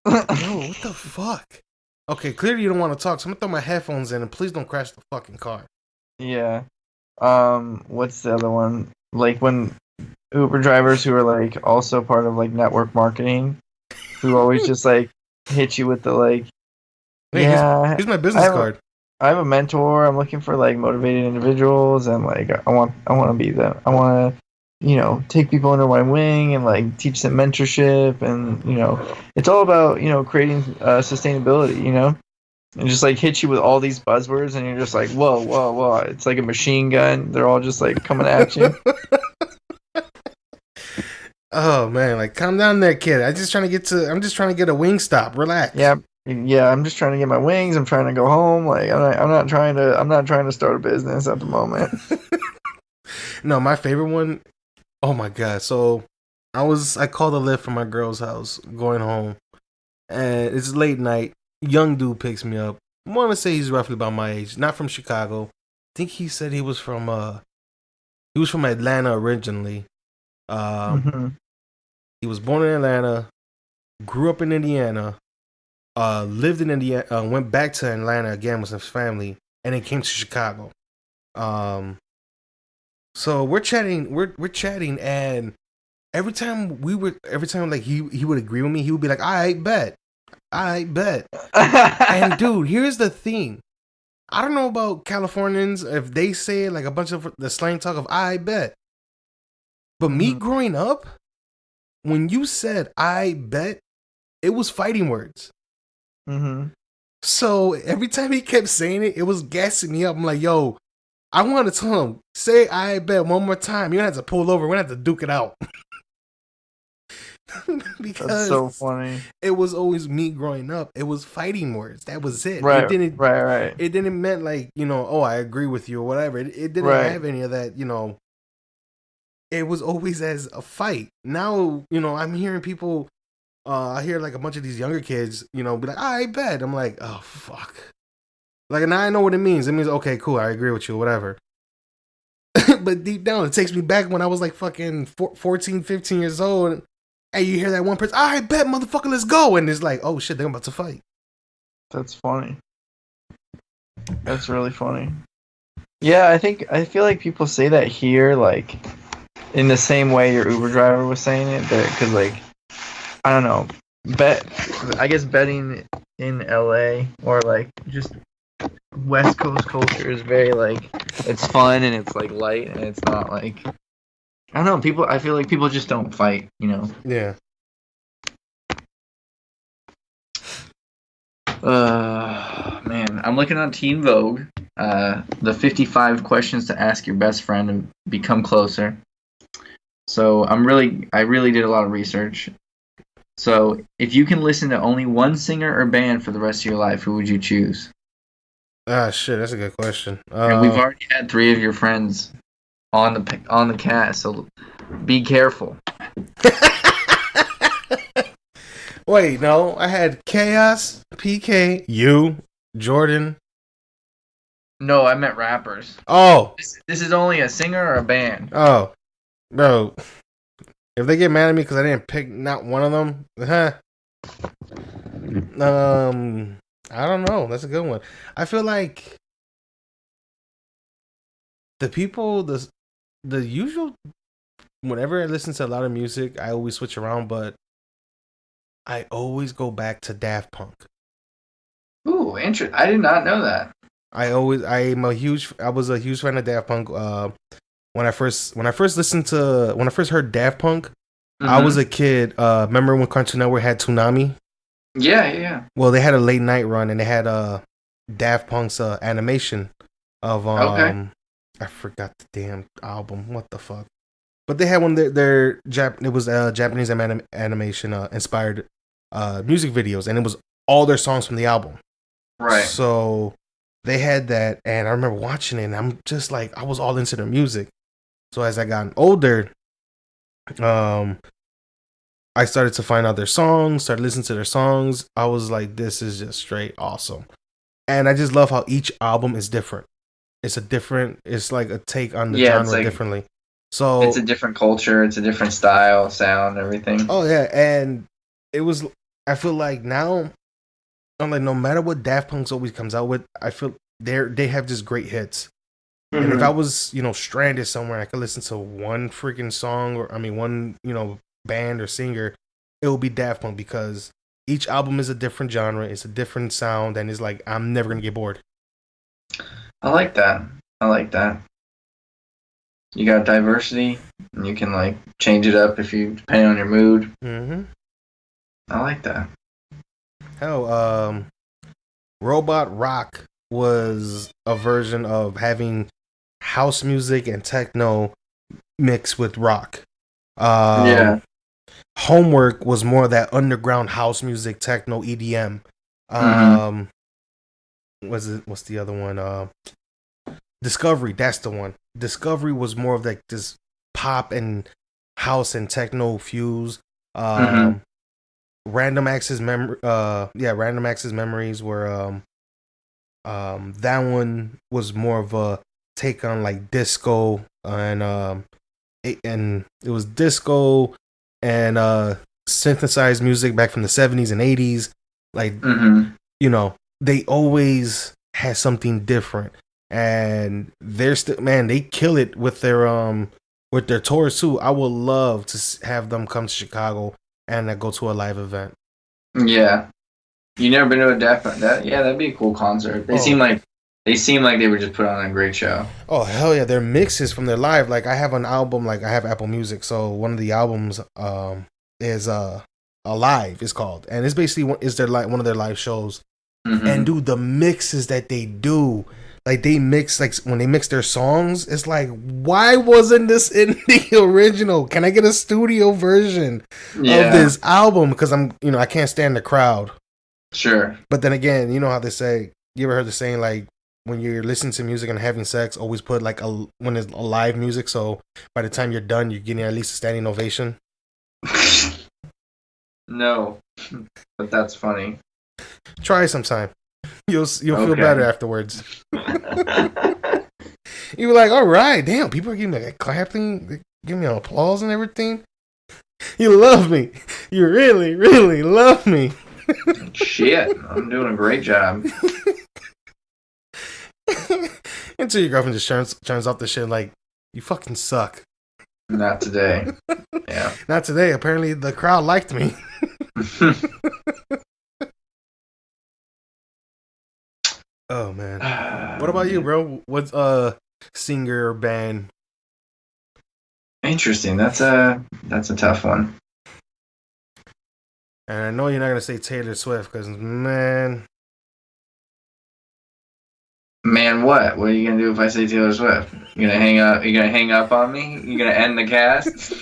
Yo, what the fuck? Okay, clearly you don't want to talk, so I'm gonna throw my headphones in and please don't crash the fucking car.
Yeah. What's the other one? Like when Uber drivers who are like also part of like network marketing, who always just like hit you with the like,
hey, here's my business card.
I have a mentor. I'm looking for like motivated individuals, and like I want to be them. I want to, take people under my wing and like teach them mentorship, and it's all about creating sustainability, and just like hit you with all these buzzwords, and you're just like, whoa, it's like a machine gun. They're all just like coming at you.
Oh man, like calm down there, kid. I'm just trying to get a Wingstop. Relax.
Yeah, I'm just trying to get my wings. I'm trying to go home. Like I'm not trying to start a business at the moment.
No, my favorite one. Oh my god! So I called a Lyft from my girl's house going home, and it's late night. Young dude picks me up. I want to say he's roughly about my age. Not from Chicago. I think he said he was from Atlanta originally. He was born in Atlanta, grew up in Indiana, lived in Indiana, went back to Atlanta again with his family, and then came to Chicago. So we're chatting, we're chatting, and every time like he would agree with me, he would be like, I bet. And dude, here's the thing. I don't know about Californians if they say like a bunch of the slang talk of I bet. But me growing up, when you said I bet, it was fighting words.
Mm-hmm.
So every time he kept saying it, it was gassing me up. I'm like, yo, I want to tell him, say I bet one more time. You're going to have to pull over. We're going to have to duke it out. Because
that's so funny.
It was always me growing up. It was fighting words. That was it.
Right,
it didn't,
right.
It didn't mean like, oh, I agree with you or whatever. It didn't have any of that, It was always as a fight. Now, I'm hearing people, I hear like a bunch of these younger kids, be like, I bet. I'm like, oh, fuck. Like, now I know what it means. It means, okay, cool, I agree with you, whatever. but deep down, it takes me back when I was like fucking 14, 15 years old. And, hey, you hear that one person? I bet, motherfucker, let's go. And it's like, oh shit, they're about to fight.
That's funny. That's really funny. Yeah, I feel like people say that here, like in the same way your Uber driver was saying it, because like I don't know, I guess betting in LA or like just West Coast culture is very like it's fun and it's like light and it's not like I don't know. I feel like people just don't fight, you know.
Yeah.
Man, I'm looking on Teen Vogue. The 55 questions to ask your best friend and become closer. So I really did a lot of research. So if you can listen to only one singer or band for the rest of your life, who would you choose?
Ah, shit, that's a good question.
And we've already had 3 of your friends on the cast, so be careful.
Wait, no, I had Chaos, PK, you, Jordan.
No, I meant rappers.
Oh,
This is only a singer or a band.
oh, bro. If they get mad at me because I didn't pick not one of them, I don't know. That's a good one. I feel like the people, the usual. Whenever I listen to a lot of music, I always switch around, but I always go back to Daft Punk.
Ooh, interesting. I did not know that.
I was a huge fan of Daft Punk. When I first heard Daft Punk, I was a kid. Remember when Cartoon Network had Toonami?
Yeah.
Well, they had a late night run, and they had Daft Punk's animation of
Okay.
I forgot the damn album. What the fuck? But they had one of their it was Japanese animation inspired music videos, and it was all their songs from the album.
Right.
So they had that, and I remember watching it, and I'm just like, I was all into their music. So as I got older, I started to find out their songs, started listening to their songs. I was like, this is just straight awesome. And I just love how each album is different. It's like a take on the genre differently. So
it's a different culture, it's a different style, sound, everything.
Oh yeah, and I feel like now, I'm like, no matter what Daft Punk's always comes out with, I feel they have just great hits. Mm-hmm. And if I was, stranded somewhere, I could listen to one freaking song one, band or singer, it will be Daft Punk because each album is a different genre, it's a different sound, and it's like I'm never gonna get bored.
I like that. You got diversity, and you can like change it up depending on your mood.
Mm-hmm.
I like that.
Hell, Robot Rock was a version of having house music and techno mixed with rock.
Yeah.
Homework was more of that underground house music, techno, EDM. What's the other one? Discovery, that's the one. Discovery was more of like this pop and house and techno fuse. Random Access Random Access Memories were that one was more of a take on like disco and it was disco and synthesized music back from the 70s and 80s. Like they always had something different. And they're still, man, they kill it with their tours too. I would love to have them come to Chicago and go to a live event.
Yeah, you never been to a Daft Punk? That'd be a cool concert. They seem like they would just put on a great show.
Oh hell yeah, their mixes from their live. Like I have an album, like I have Apple Music, so one of the albums is Alive is called, and it's basically one of their live shows. And dude, the mixes that they do. Like they mix, like when they mix their songs, it's like, why wasn't this in the original? Can I get a studio version of this album? Because I can't stand the crowd.
Sure.
But then again, you know how they say, you ever heard the saying, like, when you're listening to music and having sex, always put like when it's live music, so by the time you're done, you're getting at least a standing ovation.
No, but that's funny.
Try sometime. You'll feel better afterwards. You were like, all right, damn, people are giving me like clapping, giving me applause and everything. You love me. You really, really love me.
Shit, I'm doing a great job.
Until your girlfriend just turns off the shit like, you fucking suck.
Not today. Yeah.
Not today. Apparently the crowd liked me. Oh man. What about you, bro? What's singer or band?
Interesting. That's a tough one.
And I know you're not gonna say Taylor Swift because man,
what? What are you gonna do if I say Taylor Swift? You gonna hang up? You gonna hang up on me? You gonna end the cast?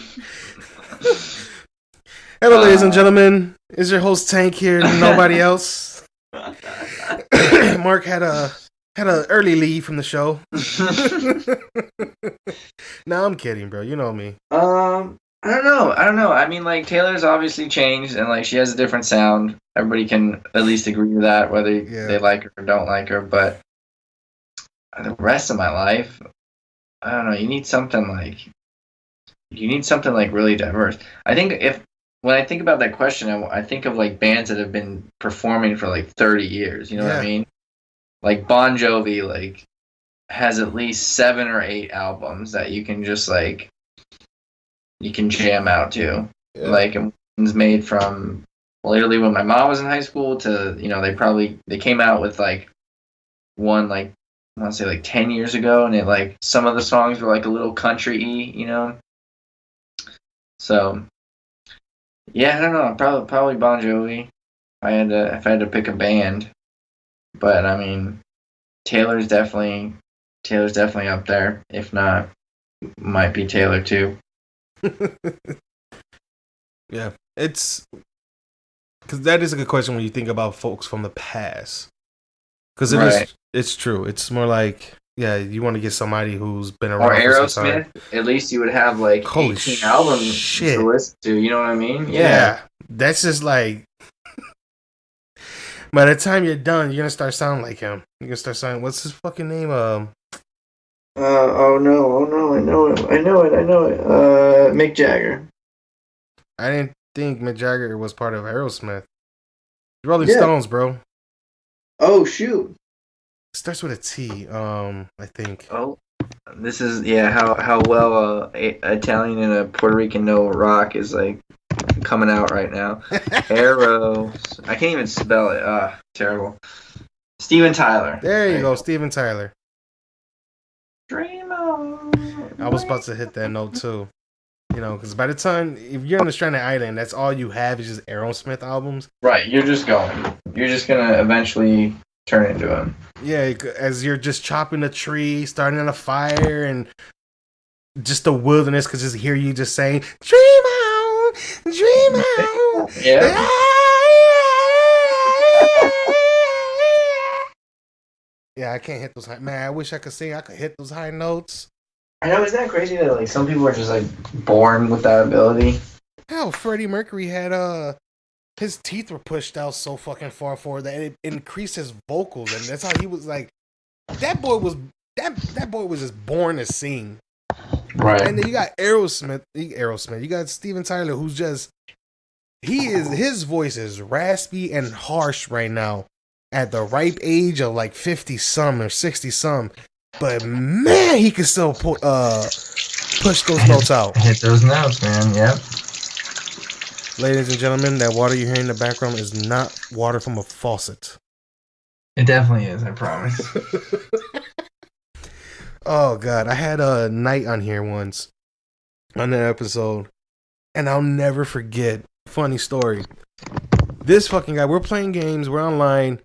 hello, ladies and gentlemen. Is your host Tank here? Nobody else. Mark had a early leave from the show. No, I'm kidding, bro. You know me.
I don't know. I mean, like, Taylor's obviously changed, and like she has a different sound. Everybody can at least agree with that, whether they like her or don't like her. But the rest of my life, I don't know. You need something like really diverse. I think when I think about that question, I think of like bands that have been performing for like 30 years. You know what I mean? Like Bon Jovi, like has at least 7 or 8 albums that you can just like you can jam out to. Yeah. Like one's made from literally when my mom was in high school to they came out with like one like I want to say like 10 years ago, and it like some of the songs were like a little country-y, So yeah, I don't know. Probably Bon Jovi. If I had to pick a band, but I mean, Taylor's definitely up there. If not, might be Taylor too.
Yeah, it's because that is a good question when you think about folks from the past. Because it's true. It's more like you want to get somebody who's been around.
Or Aerosmith. At least you would have like 18 albums to listen to. You know what I mean?
Yeah. That's just like. By the time you're done, you're gonna start sounding like him. You're gonna start sounding. What's his fucking name?
Oh no! I know it. Mick Jagger.
I didn't think Mick Jagger was part of Aerosmith. Rolling Stones, bro.
Oh shoot!
It starts with a T. I think.
Oh, this is how well Italian and a Puerto Rican know rock is like coming out right now. Arrows. I can't even spell it. Terrible. Steven Tyler.
There you go, Steven Tyler.
Dream on.
I was about to hit that note too. Because by the time if you're on the Stranded Island, that's all you have is just Aerosmith albums.
Right, you're just going. You're just gonna eventually turn into him.
Yeah, as you're just chopping a tree, starting on a fire, and just the wilderness could just hear you just saying, "Dream on, dream on."
Yeah.
Yeah, I can't hit those high. Man, I wish I could sing. I could hit those high notes.
I know, isn't that crazy that like some people are just like born with that ability?
Hell, Freddie Mercury had his teeth were pushed out so fucking far forward that it increased his vocals, and that's how he was like. That boy was just born to sing.
Right.
And then you got Aerosmith. You got Steven Tyler, who's just his voice is raspy and harsh right now at the ripe age of like 50 some or 60 some. But man, he can still push those notes out.
Hit those notes, man. Yep.
Ladies and gentlemen, that water you hear in the background is not water from a faucet.
It definitely is, I promise.
Oh God, I had a Knight on here once on that episode, and I'll never forget. Funny story. This fucking guy, we're playing games, we're online,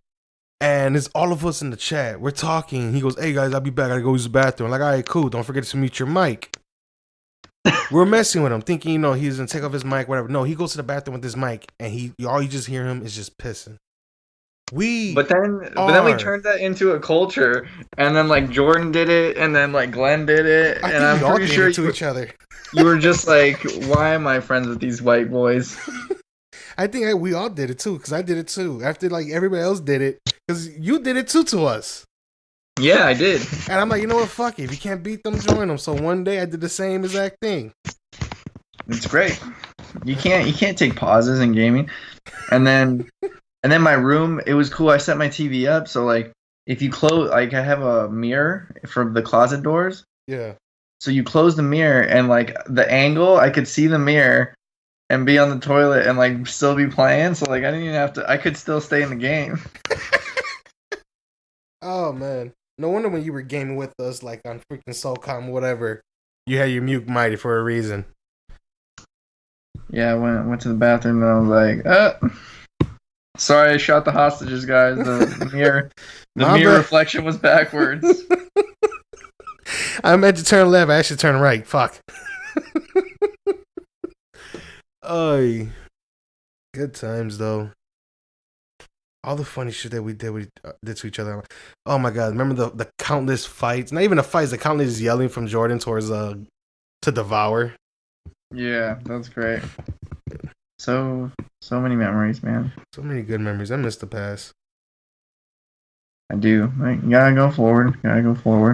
and it's all of us in the chat. We're talking. He goes, "Hey guys, I'll be back. I gotta go use the bathroom." I'm like, all right, cool. Don't forget to mute your mic. We're messing with him, thinking, he's gonna take off his mic, whatever. No, he goes to the bathroom with his mic, and all you just hear him is just pissing.
But then we turned that into a culture, and then like Jordan did it, and then like Glenn did it, and I'm pretty sure
to each other.
You were just like, "Why am I friends with these white boys?"
I think we all did it too, because I did it too. After like everybody else did it, because you did it too to us.
Yeah, I did.
And I'm like, you know what? Fuck it. If you can't beat them, join them. So one day I did the same exact thing.
It's great. You can't take pauses in gaming. And then my room, it was cool. I set my TV up so like if you close, like I have a mirror from the closet doors.
Yeah.
So you close the mirror and like the angle, I could see the mirror and be on the toilet and like still be playing. So like I didn't even have to. I could still stay in the game.
Oh man, no wonder when you were gaming with us, like on freaking SOCOM, whatever, you had your mute mighty for a reason.
Yeah, I went to the bathroom and I was like, sorry, I shot the hostages, guys. The mirror reflection was backwards.
I meant to turn left. I actually turned right. Fuck. Oh, good times though. All the funny shit that we did to each other. Oh my god! Remember the countless fights? Not even the fights. The countless yelling from Jordan towards to Devour.
Yeah, that's great. So many memories, man.
So many good memories. I miss the past.
I do. Like, you gotta go forward.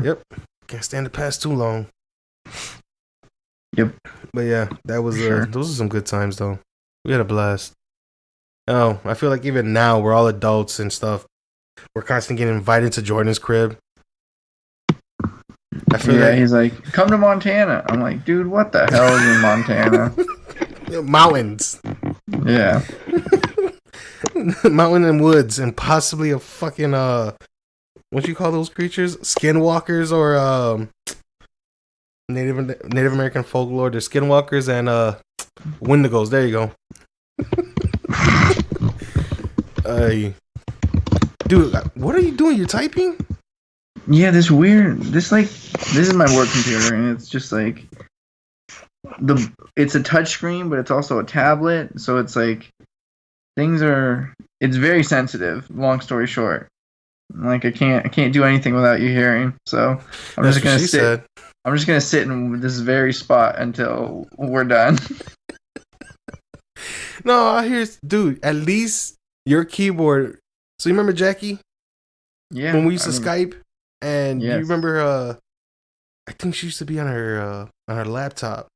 Yep. Can't stand the past too long.
Yep.
But yeah, that was
Sure.
those are some good times though. We had a blast. Oh, I feel like even now we're all adults and stuff. We're constantly getting invited to Jordan's crib. I feel like
he's like, come to Montana. I'm like, dude, what the hell is in Montana?
mountains.
Yeah.
Mountain and woods and possibly a fucking what you call those creatures? Skinwalkers or Native American folklore. They're skinwalkers and wendigos. There you go. Dude, what are you doing? You're typing?
Yeah, this is my work computer, and it's just like it's a touch screen, but it's also a tablet, so it's like it's very sensitive. Long story short, like I can't do anything without you hearing. So I'm just gonna sit. I'm just gonna sit in this very spot until we're done.
No, I hear, dude. At least your keyboard. So you remember Jackie?
Yeah.
When we used to Skype, and
yes.
you remember? I think she used to be on her laptop.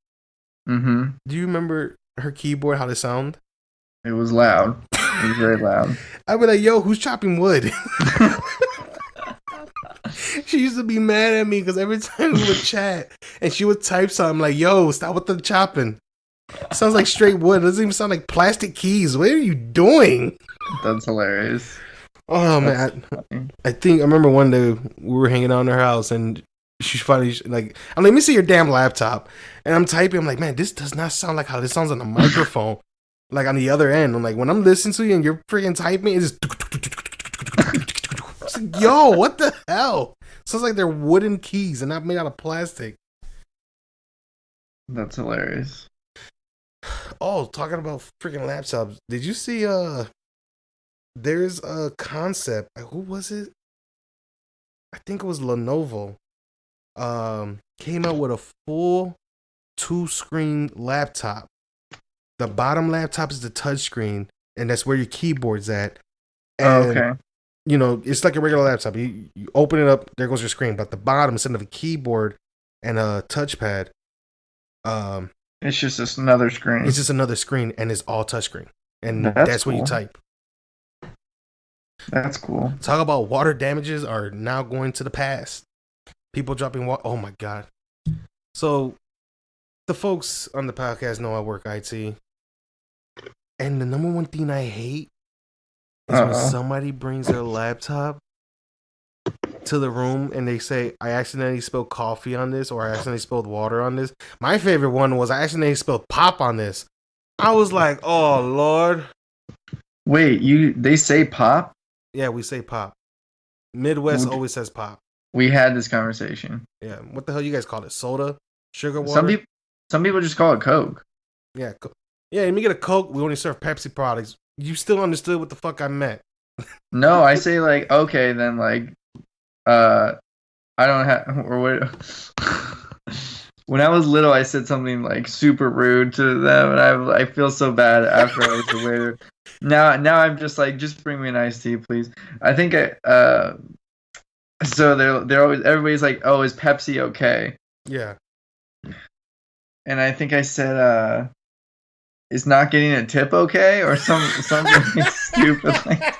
Mm-hmm.
Do you remember her keyboard? How they sound?
It was loud. It was very loud.
I'd be like, "Yo, who's chopping wood?" She used to be mad at me because every time we would chat and she would type something like, "Yo, stop with the chopping. It sounds like straight wood. It doesn't even sound like plastic keys. What are you doing?"
That's hilarious.
Oh man, I remember one day we were hanging out in her house and she finally like, I'm like, "Let me see your damn laptop." And I'm typing. I'm like, "Man, this does not sound like how this sounds on a microphone." Like on the other end, I'm like, when I'm listening to you and you're freaking typing, it's just. It's like, yo, what the hell? Sounds like they're wooden keys and not made out of plastic.
That's hilarious.
Oh, talking about freaking laptops. Did you see there's a concept. Who was it? I think it was Lenovo. Came out with a full 2-screen laptop. The bottom laptop is the touchscreen, and that's where your keyboard's at. And,
okay.
You know, it's like a regular laptop. You open it up, there goes your screen. But the bottom, instead of a keyboard and a touchpad,
it's just another screen.
It's just another screen, and it's all touchscreen. And that's
cool.
where you type.
That's cool.
Talk about water damages are now going to the past. People dropping water. Oh my god. So, the folks on the podcast know I work IT. And the number one thing I hate is when somebody brings their laptop to the room and they say, "I accidentally spilled coffee on this," or "I accidentally spilled water on this." My favorite one was, "I accidentally spilled pop on this." I was like, "Oh Lord."
Wait, they say pop?
Yeah, we say pop. Midwest always says pop.
We had this conversation.
Yeah, what the hell you guys call it? Soda? Sugar water?
Some people just call it Coke.
Yeah, let me get a Coke. We only serve Pepsi products. You still understood what the fuck I meant.
No, I say like, okay, then like, I don't have, or what? When I was little, I said something like super rude to them, and I feel so bad after I was the waiter. Now I'm just like, just bring me an iced tea, please. I think So they're always everybody's like, "Oh, is Pepsi okay?"
Yeah.
And I think I said, "Is not getting a tip okay?" or something stupid like.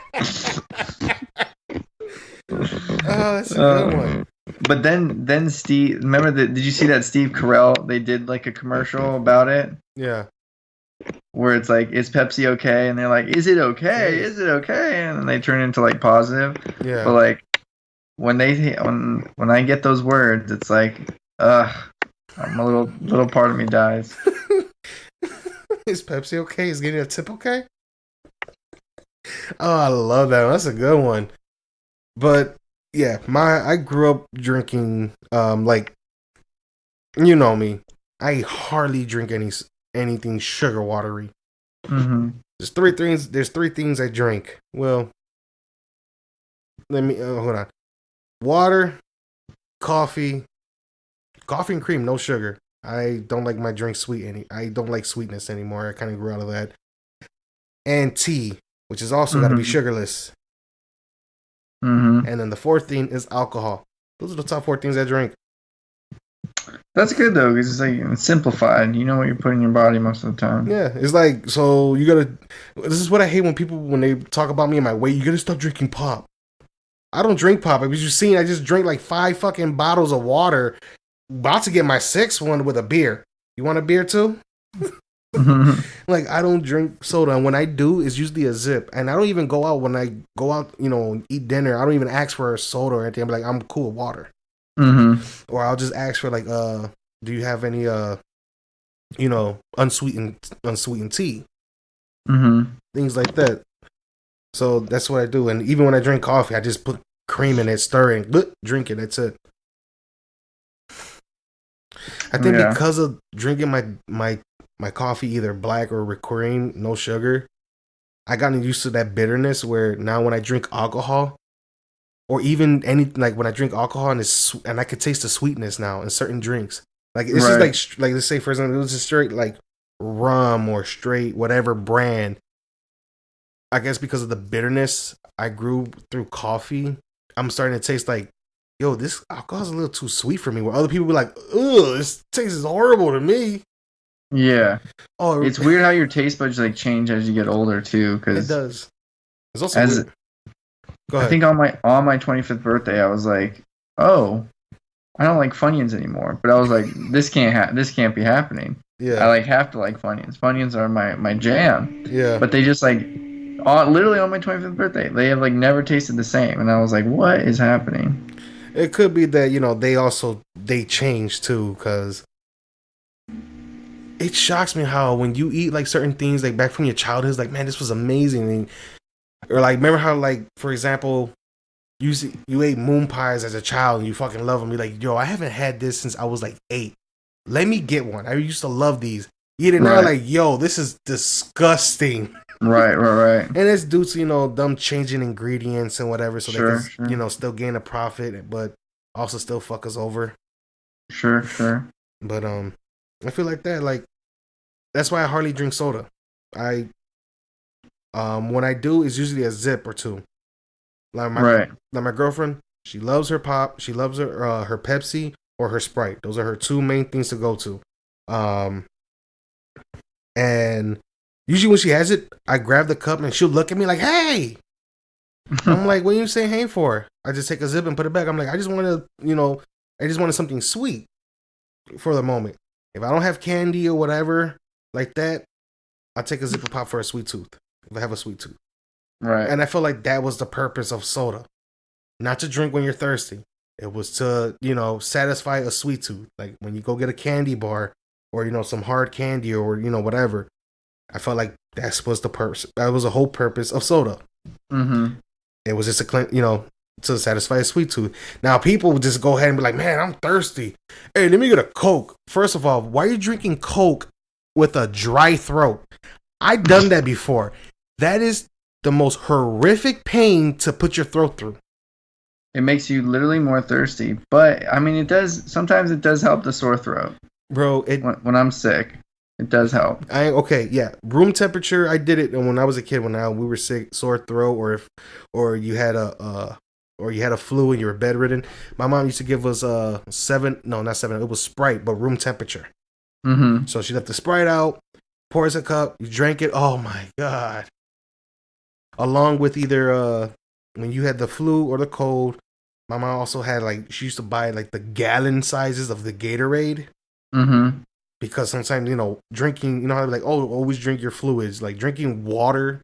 Oh, that's a good one.
But then Steve, remember that? Did you see that Steve Carell? They did like a commercial about it.
Yeah.
Where it's like, is Pepsi okay? And they're like, is it okay? Is it okay? And then they turn into like positive.
Yeah.
But like when I get those words, it's like, I'm a little part of me dies.
Is Pepsi okay? Is getting a tip okay? Oh, I love that one. That's a good one. But yeah, I grew up drinking like, you know me. I hardly drink anything sugar watery.
Mm-hmm.
There's three things I drink. Well, let me hold on. Water, coffee and cream, no sugar. I don't like my drink sweet I don't like sweetness anymore. I kind of grew out of that. And tea, which is also got to be sugarless.
Mm-hmm.
And then the fourth thing is alcohol. Those are the top 4 things I drink.
That's good though, because it's like it's simplified. You know what you're putting in your body most of the time.
Yeah, it's like, so you gotta. This is what I hate when they talk about me and my weight. You gotta stop drinking pop. I don't drink pop. As you've seen, I just drank like 5 fucking bottles of water. About to get my 6th one with a beer. You want a beer too? Like, I don't drink soda, and when I do, it's usually a zip. And I don't even go out when I go out, and eat dinner. I don't even ask for a soda or anything. I'm like, I'm cool with water.
Mm-hmm.
Or I'll just ask for like, do you have any unsweetened tea?
Mm-hmm.
Things like that. So that's what I do. And even when I drink coffee, I just put cream in it, stir it, and drink it. That's it. I think because of drinking my coffee either black or with cream, no sugar, I gotten used to that bitterness where now when I drink alcohol, or even anything like when I drink alcohol and I could taste the sweetness now in certain drinks. Like it's just like let's say for example, it was just straight like rum or straight whatever brand. I guess because of the bitterness I grew through coffee, I'm starting to taste like, yo, this alcohol's a little too sweet for me. Where other people be like, ugh, this tastes horrible to me.
Yeah.
Oh,
it's weird how your taste buds like change as you get older too. Cause
it does. It's also weird. Go ahead.
I think on my 25th birthday, I was like, oh, I don't like Funyuns anymore. But I was like, this can't be happening.
Yeah.
I like have to like Funyuns. Funyuns are my jam.
Yeah.
But they just like, literally on my 25th birthday, they have like never tasted the same. And I was like, what is happening?
It could be that, they change too, because it shocks me how when you eat like certain things like back from your childhood, it's like, man, this was amazing. Or like, remember how like, for example, you ate moon pies as a child and you fucking love them. You're like, yo, I haven't had this since I was like 8. Let me get one. I used to love these. Eat it now, like, yo, this is disgusting.
Right. And
it's due to, them changing ingredients and whatever, so they can, still gain a profit, but also still fuck us over.
Sure.
But I feel like that, like, that's why I hardly drink soda. When I do, it's usually a zip or 2. Like my girlfriend, she loves her pop, she loves her Pepsi or her Sprite. Those are her 2 main things to go to. And usually when she has it, I grab the cup and she'll look at me like, hey. I'm like, what are you saying hey for? I just take a zip and put it back. I'm like, I just wanted something sweet for the moment. If I don't have candy or whatever like that, I'll take a zip of pop for a sweet tooth. If I have a sweet tooth.
Right.
And I feel like that was the purpose of soda. Not to drink when you're thirsty. It was to, satisfy a sweet tooth. Like when you go get a candy bar or, some hard candy or, whatever. I felt like that was the purpose. That was the whole purpose of soda.
Mm-hmm.
It was just to satisfy a sweet tooth. Now people would just go ahead and be like, man, I'm thirsty. Hey, let me get a Coke. First of all, why are you drinking Coke with a dry throat? I've done that before. That is the most horrific pain to put your throat through.
It makes you literally more thirsty. But, I mean, sometimes it does help the sore throat.
Bro,
when I'm sick, it does help.
Room temperature, I did it when I was a kid when we were sick, sore throat, or you had a or you had a flu and you were bedridden, my mom used to give us 7, no, not 7, it was Sprite, but room temperature.
Mm-hmm.
So she left the Sprite out, pours a cup, you drank it. Oh my God. Along with either when you had the flu or the cold, my mom also had like, she used to buy like the gallon sizes of the Gatorade.
Mm-hmm.
Because sometimes, drinking, how they're like, oh, always drink your fluids. Like drinking water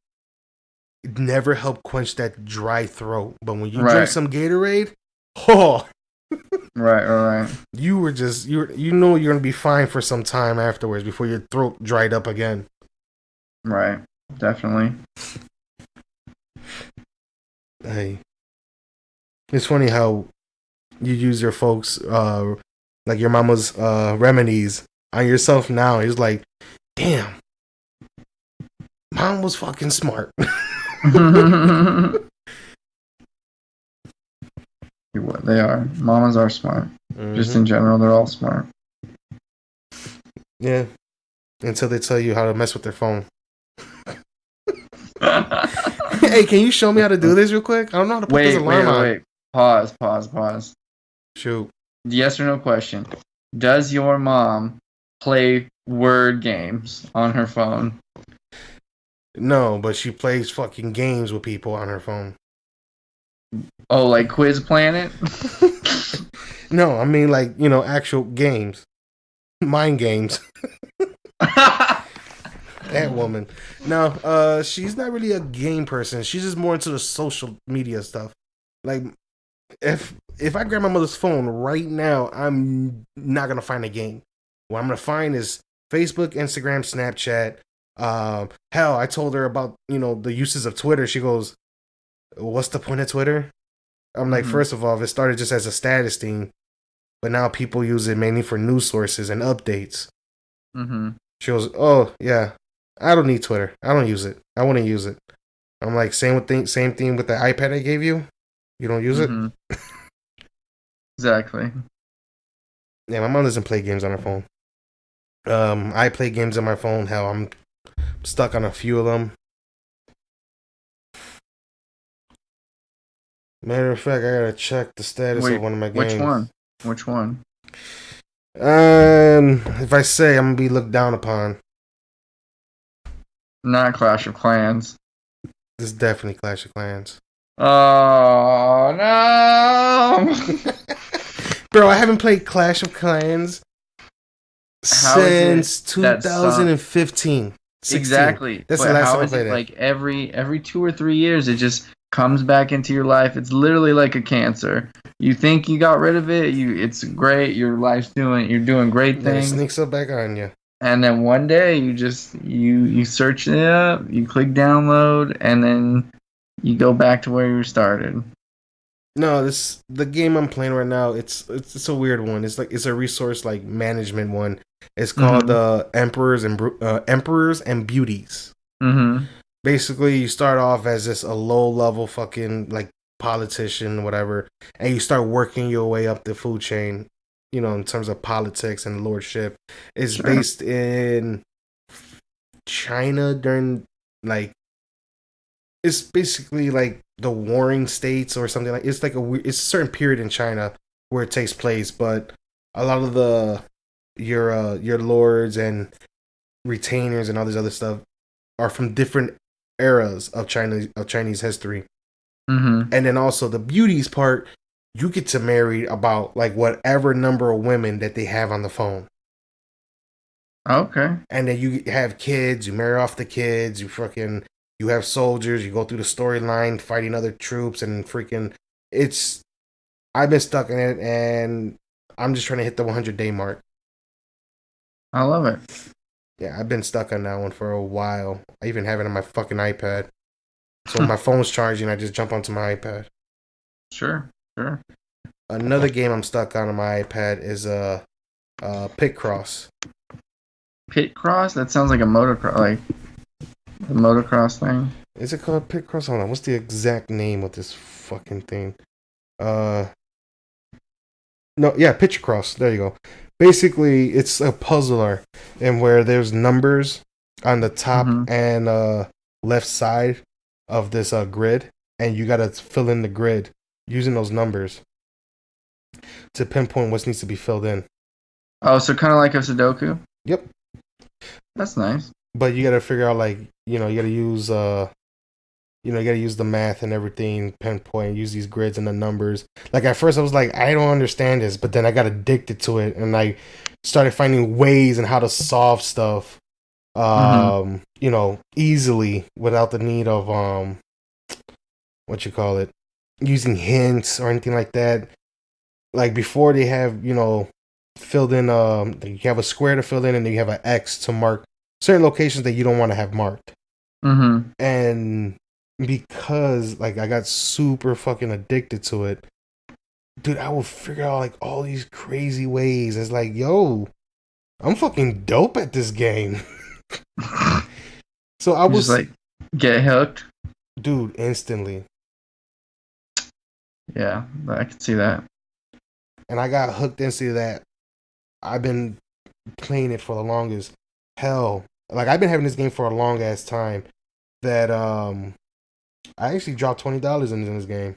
never helped quench that dry throat. But when you drink some Gatorade, oh,
right.
you were just, you're going to be fine for some time afterwards before your throat dried up again.
Right. Definitely.
Hey, it's funny how you use your folks, like your mama's remedies on yourself now. It's like, damn, mom was fucking smart.
They are. Mamas are smart. Mm-hmm. Just in general, they're all smart.
Yeah. Until they tell you how to mess with their phone. Hey, can you show me how to do this real quick? I don't know how to put this alarm on. Wait.
Pause.
Shoot.
Yes or no question. Does your mom play word games on her phone?
No, but she plays fucking games with people on her phone.
Oh, like Quiz Planet?
No, I mean like, actual games. Mind games. That woman. No, she's not really a game person. She's just more into the social media stuff. Like, if I grab my mother's phone right now, I'm not gonna find a game. What I'm gonna find is Facebook, Instagram, Snapchat. Hell, I told her about the uses of Twitter. She goes, "What's the point of Twitter?" I'm like, first of all, it started just as a status thing, but now people use it mainly for news sources and updates.
Mm-hmm.
She goes, "Oh yeah, I don't need Twitter. I don't use it. I want to use it." I'm like, same thing with the iPad I gave you. You don't use it?
Exactly.
Yeah, my mom doesn't play games on her phone. I play games on my phone. Hell, I'm stuck on a few of them. Matter of fact, I gotta check the status of one of my games.
Which one?
If I say, I'm gonna be looked down upon.
Not Clash of Clans.
This is definitely Clash of Clans.
Oh no!
Bro, I haven't played Clash of Clans since 2015. 16.
Exactly.
That's the last time I played it.
Like every 2 or 3 years, it just comes back into your life. It's literally like a cancer. You think you got rid of it. It's great. You're doing great things.
It sneaks up back on you.
And then one day you search it up, you click download, and then you go back to where you started.
No, the game I'm playing right now. It's a weird one. It's a resource like management one. It's called Emperors and Beauties.
Mm-hmm.
Basically, you start off as just a low level fucking like politician, whatever, and you start working your way up the food chain. In terms of politics and lordship. It's based in China during like. It's basically like the warring states or something like. It's like it's a certain period in China where it takes place, but a lot of your lords and retainers and all this other stuff are from different eras of Chinese history.
Mm-hmm.
And then also the beauties part, you get to marry about like whatever number of women that they have on the phone.
Okay.
And then you have kids, you marry off the kids, you have soldiers, you go through the storyline fighting other troops and I've been stuck in it and I'm just trying to hit the 100-day mark.
I love it.
Yeah, I've been stuck on that one for a while. I even have it on my fucking iPad. So when my phone's charging, I just jump onto my iPad.
Sure.
Another game I'm stuck on my iPad is Pit Cross.
Pit Cross? That sounds like a motocross, like the motocross thing.
Is it called Pit Cross? Hold on, what's the exact name of this fucking thing? No, yeah, Pitch Cross. There you go. Basically, it's a puzzler, and where there's numbers on the top and left side of this grid, and you gotta fill in the grid using those numbers to pinpoint what needs to be filled in.
Oh, so kind of like a Sudoku.
Yep.
That's nice.
But you got to figure out like you got to use you got to use the math and everything, pinpoint, use these grids and the numbers. Like at first I was like, I don't understand this, but then I got addicted to it and I started finding ways and how to solve stuff easily without the need of what you call it, using hints or anything like that. Like before they have, filled in you have a square to fill in and then you have an X to mark certain locations that you don't want to have marked.
Mm-hmm.
And because like I got super fucking addicted to it, dude, I would figure out like all these crazy ways. It's like, yo, I'm fucking dope at this game. So I was
just like get hooked,
dude, instantly.
Yeah, I can see that.
And I got hooked into that. I've been playing it for the longest. Hell, like I've been having this game for a long ass time. That I actually dropped $20 in this game.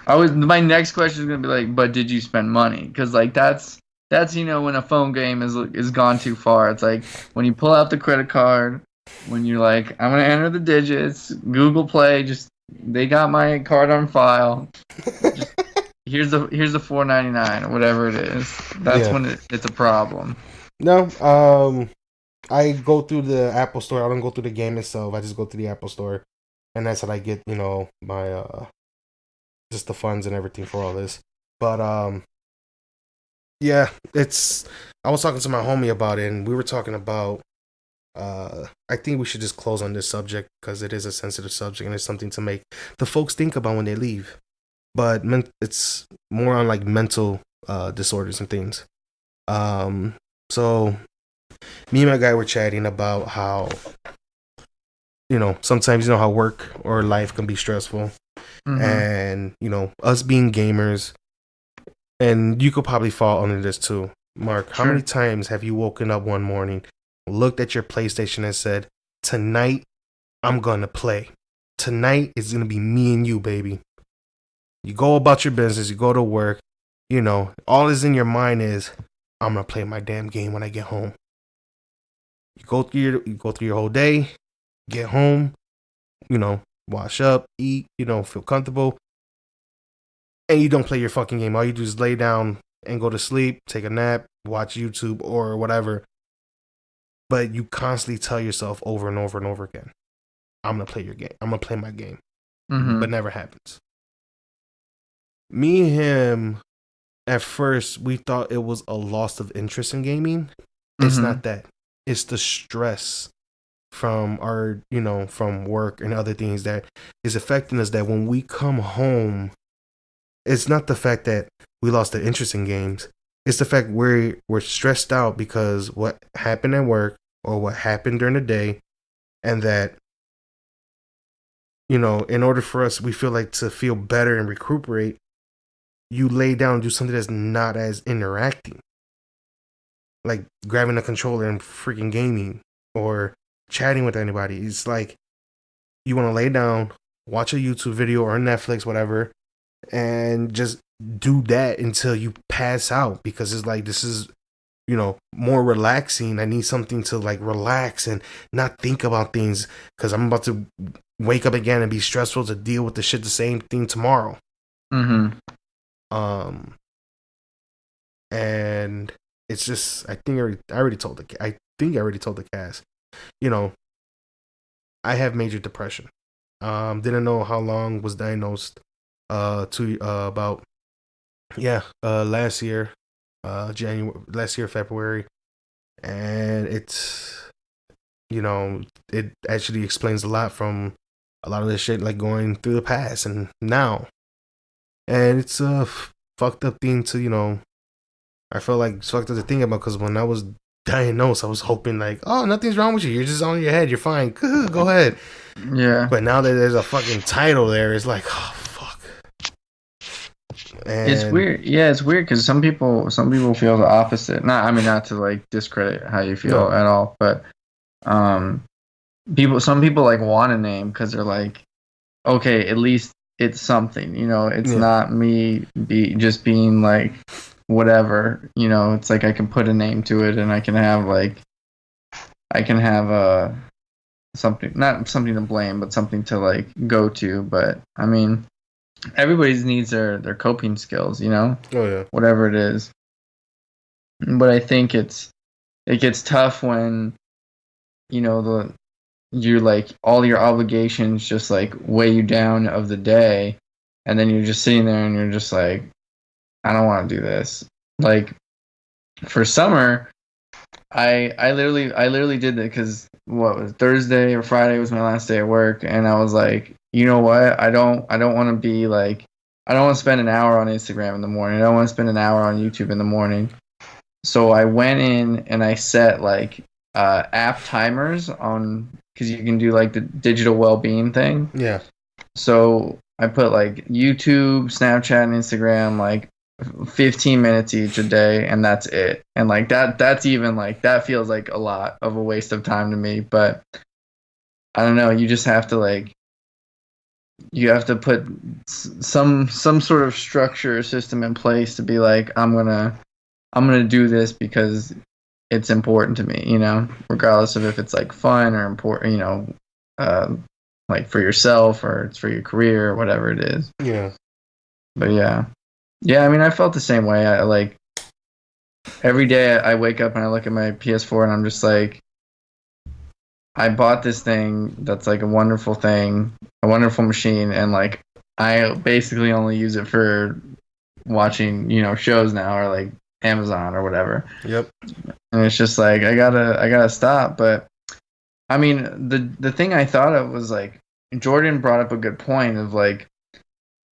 My next question is gonna be like, but did you spend money? Because like that's when a phone game is gone too far. It's like when you pull out the credit card, when you're like, I'm gonna enter the digits, Google Play, just they got my card on file. Just, here's the $4.99 or whatever it is. That's when it's a problem.
No, I go through the Apple Store. I don't go through the game itself. I just go through the Apple Store, and that's how I get my just the funds and everything for all this. But yeah, I was talking to my homie about it, and we were talking about. I think we should just close on this subject because it is a sensitive subject and it's something to make the folks think about when they leave. But it's more on like mental disorders and things. So me and my guy were chatting about how sometimes how work or life can be stressful, and us being gamers, and you could probably fall under this too, Mark. How many times have you woken up one morning, looked at your PlayStation and said, tonight I'm gonna play. Tonight is gonna be me and you, baby. You go about your business, you go to work, all is in your mind is, I'm gonna play my damn game when I get home. You go through your whole day, get home, wash up, eat, feel comfortable, and you don't play your fucking game. All you do is lay down and go to sleep, take a nap, watch YouTube or whatever. But you constantly tell yourself over and over and over again, I'm going to play your game. I'm going to play my game. But never happens. Me and him, at first, we thought it was a loss of interest in gaming. It's not that. It's the stress from our, from work and other things that is affecting us, that when we come home, it's not the fact that we lost the interest in games. It's the fact we're stressed out because what happened at work or what happened during the day, and that, in order for us, we feel like to feel better and recuperate, you lay down and do something that's not as interacting. Like grabbing a controller and freaking gaming or chatting with anybody. It's like you want to lay down, watch a YouTube video or Netflix, whatever, and just do that until you pass out, because it's like, this is, more relaxing. I need something to like relax and not think about things, because I'm about to wake up again and be stressful to deal with the same thing tomorrow. And it's just, I already told the cast, I have major depression. Didn't know how long, was diagnosed about last year February, and it's it actually explains a lot from a lot of this shit, like going through the past and now, and it's a fucked up thing to I feel like it's fucked up to think about, because when I was diagnosed, I was hoping like, oh, nothing's wrong with you, you're just on your head, you're fine, go ahead.
Yeah.
But now that there's a fucking title there, it's like, oh fuck. And
it's weird. Yeah, it's weird because some people feel the opposite. Not to like discredit how you feel at all, but some people like want a name because they're like, okay, at least it's something, you know. It's
Yeah.
not me just being like whatever, you know. It's like I can put a name to it, and I can have something, not something to blame, but something to like go to. But I mean, everybody's needs their coping skills, you know,
Oh yeah.
whatever it is. But I think it gets tough when, you know, you like all your obligations just like weigh you down of the day, and then you're just sitting there and you're just like, I don't want to do this. Like for summer, I literally did that because what was Thursday or Friday was my last day at work, and I was like, you know what? I don't want to be like, I don't want to spend an hour on Instagram in the morning. I don't want to spend an hour on YouTube in the morning. So I went in and I set like app timers on, because you can do like the digital well-being thing.
Yeah.
So I put like YouTube, Snapchat, and Instagram like 15 minutes each a day, and that's it. And like that's even like, that feels like a lot of a waste of time to me. But I don't know, you just have to like, you have to put some sort of structure or system in place to be like, I'm gonna do this because it's important to me, you know, regardless of if it's like fun or important, you know, like for yourself or it's for your career or whatever it is.
Yeah.
But yeah. I mean, I felt the same way. I like every day I wake up and I look at my PS4 and I'm just like, I bought this thing that's like a wonderful thing, a wonderful machine, and like I basically only use it for watching, you know, shows now, or like Amazon or whatever.
Yep.
And it's just like I gotta stop. But I mean, the thing I thought of was like, Jordan brought up a good point of like,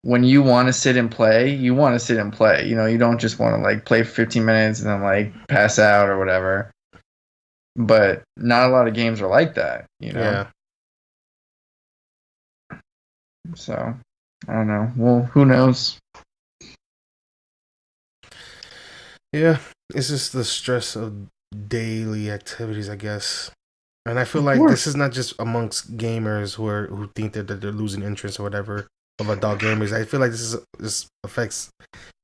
when you want to sit and play, you want to sit and play. You know, you don't just want to like play for 15 minutes and then like pass out or whatever. But not a lot of games are like that, you know.
Yeah.
So I don't know. Well, who knows?
Yeah. It's just the stress of daily activities, I guess. And I feel
Of
like
course.
this is not just amongst gamers who think that they're losing interest or whatever of adult gamers. I feel like this affects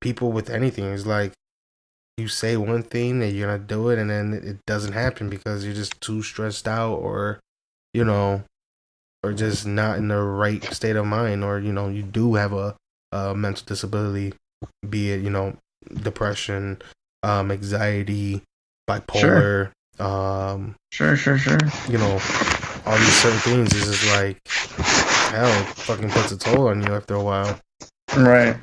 people with anything. It's like you say one thing and you're gonna do it, and then it doesn't happen because you're just too stressed out, or you know, or just not in the right state of mind, or you know, you do have a mental disability, be it, you know, depression, anxiety, bipolar,
Sure.
you know, all these certain things is just like, hell, it fucking puts a toll on you after a while.
Right.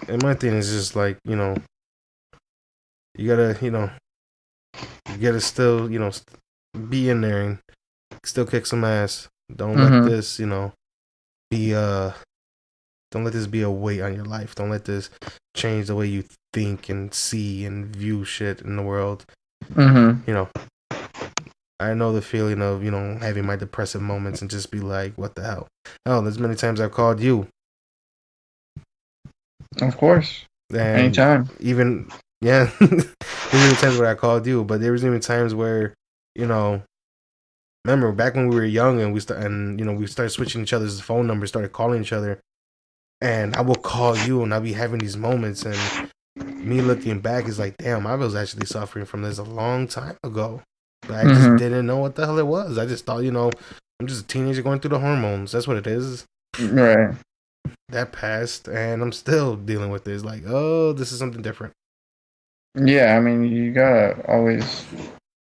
And my thing is just like, you know, you gotta still, you know, be in there and still kick some ass. Don't let this, you know, be don't let this be a weight on your life. Don't let this change the way you think and see and view shit in the world. You know, I know the feeling of, you know, having my depressive moments and just be like, what the hell? Hell, there's many times I've called you.
Of course.
And
anytime.
Even, yeah, there's even times where I called you, but there was even times where, you know, remember back when we were young and we started switching each other's phone numbers, started calling each other, and I will call you and I'll be having these moments, and me looking back is like, damn, I was actually suffering from this a long time ago, but I just didn't know what the hell it was. I just thought, you know, I'm just a teenager going through the hormones. That's what it is.
Right.
That passed, and I'm still dealing with this. Like, oh, this is something different.
Yeah, I mean, you gotta always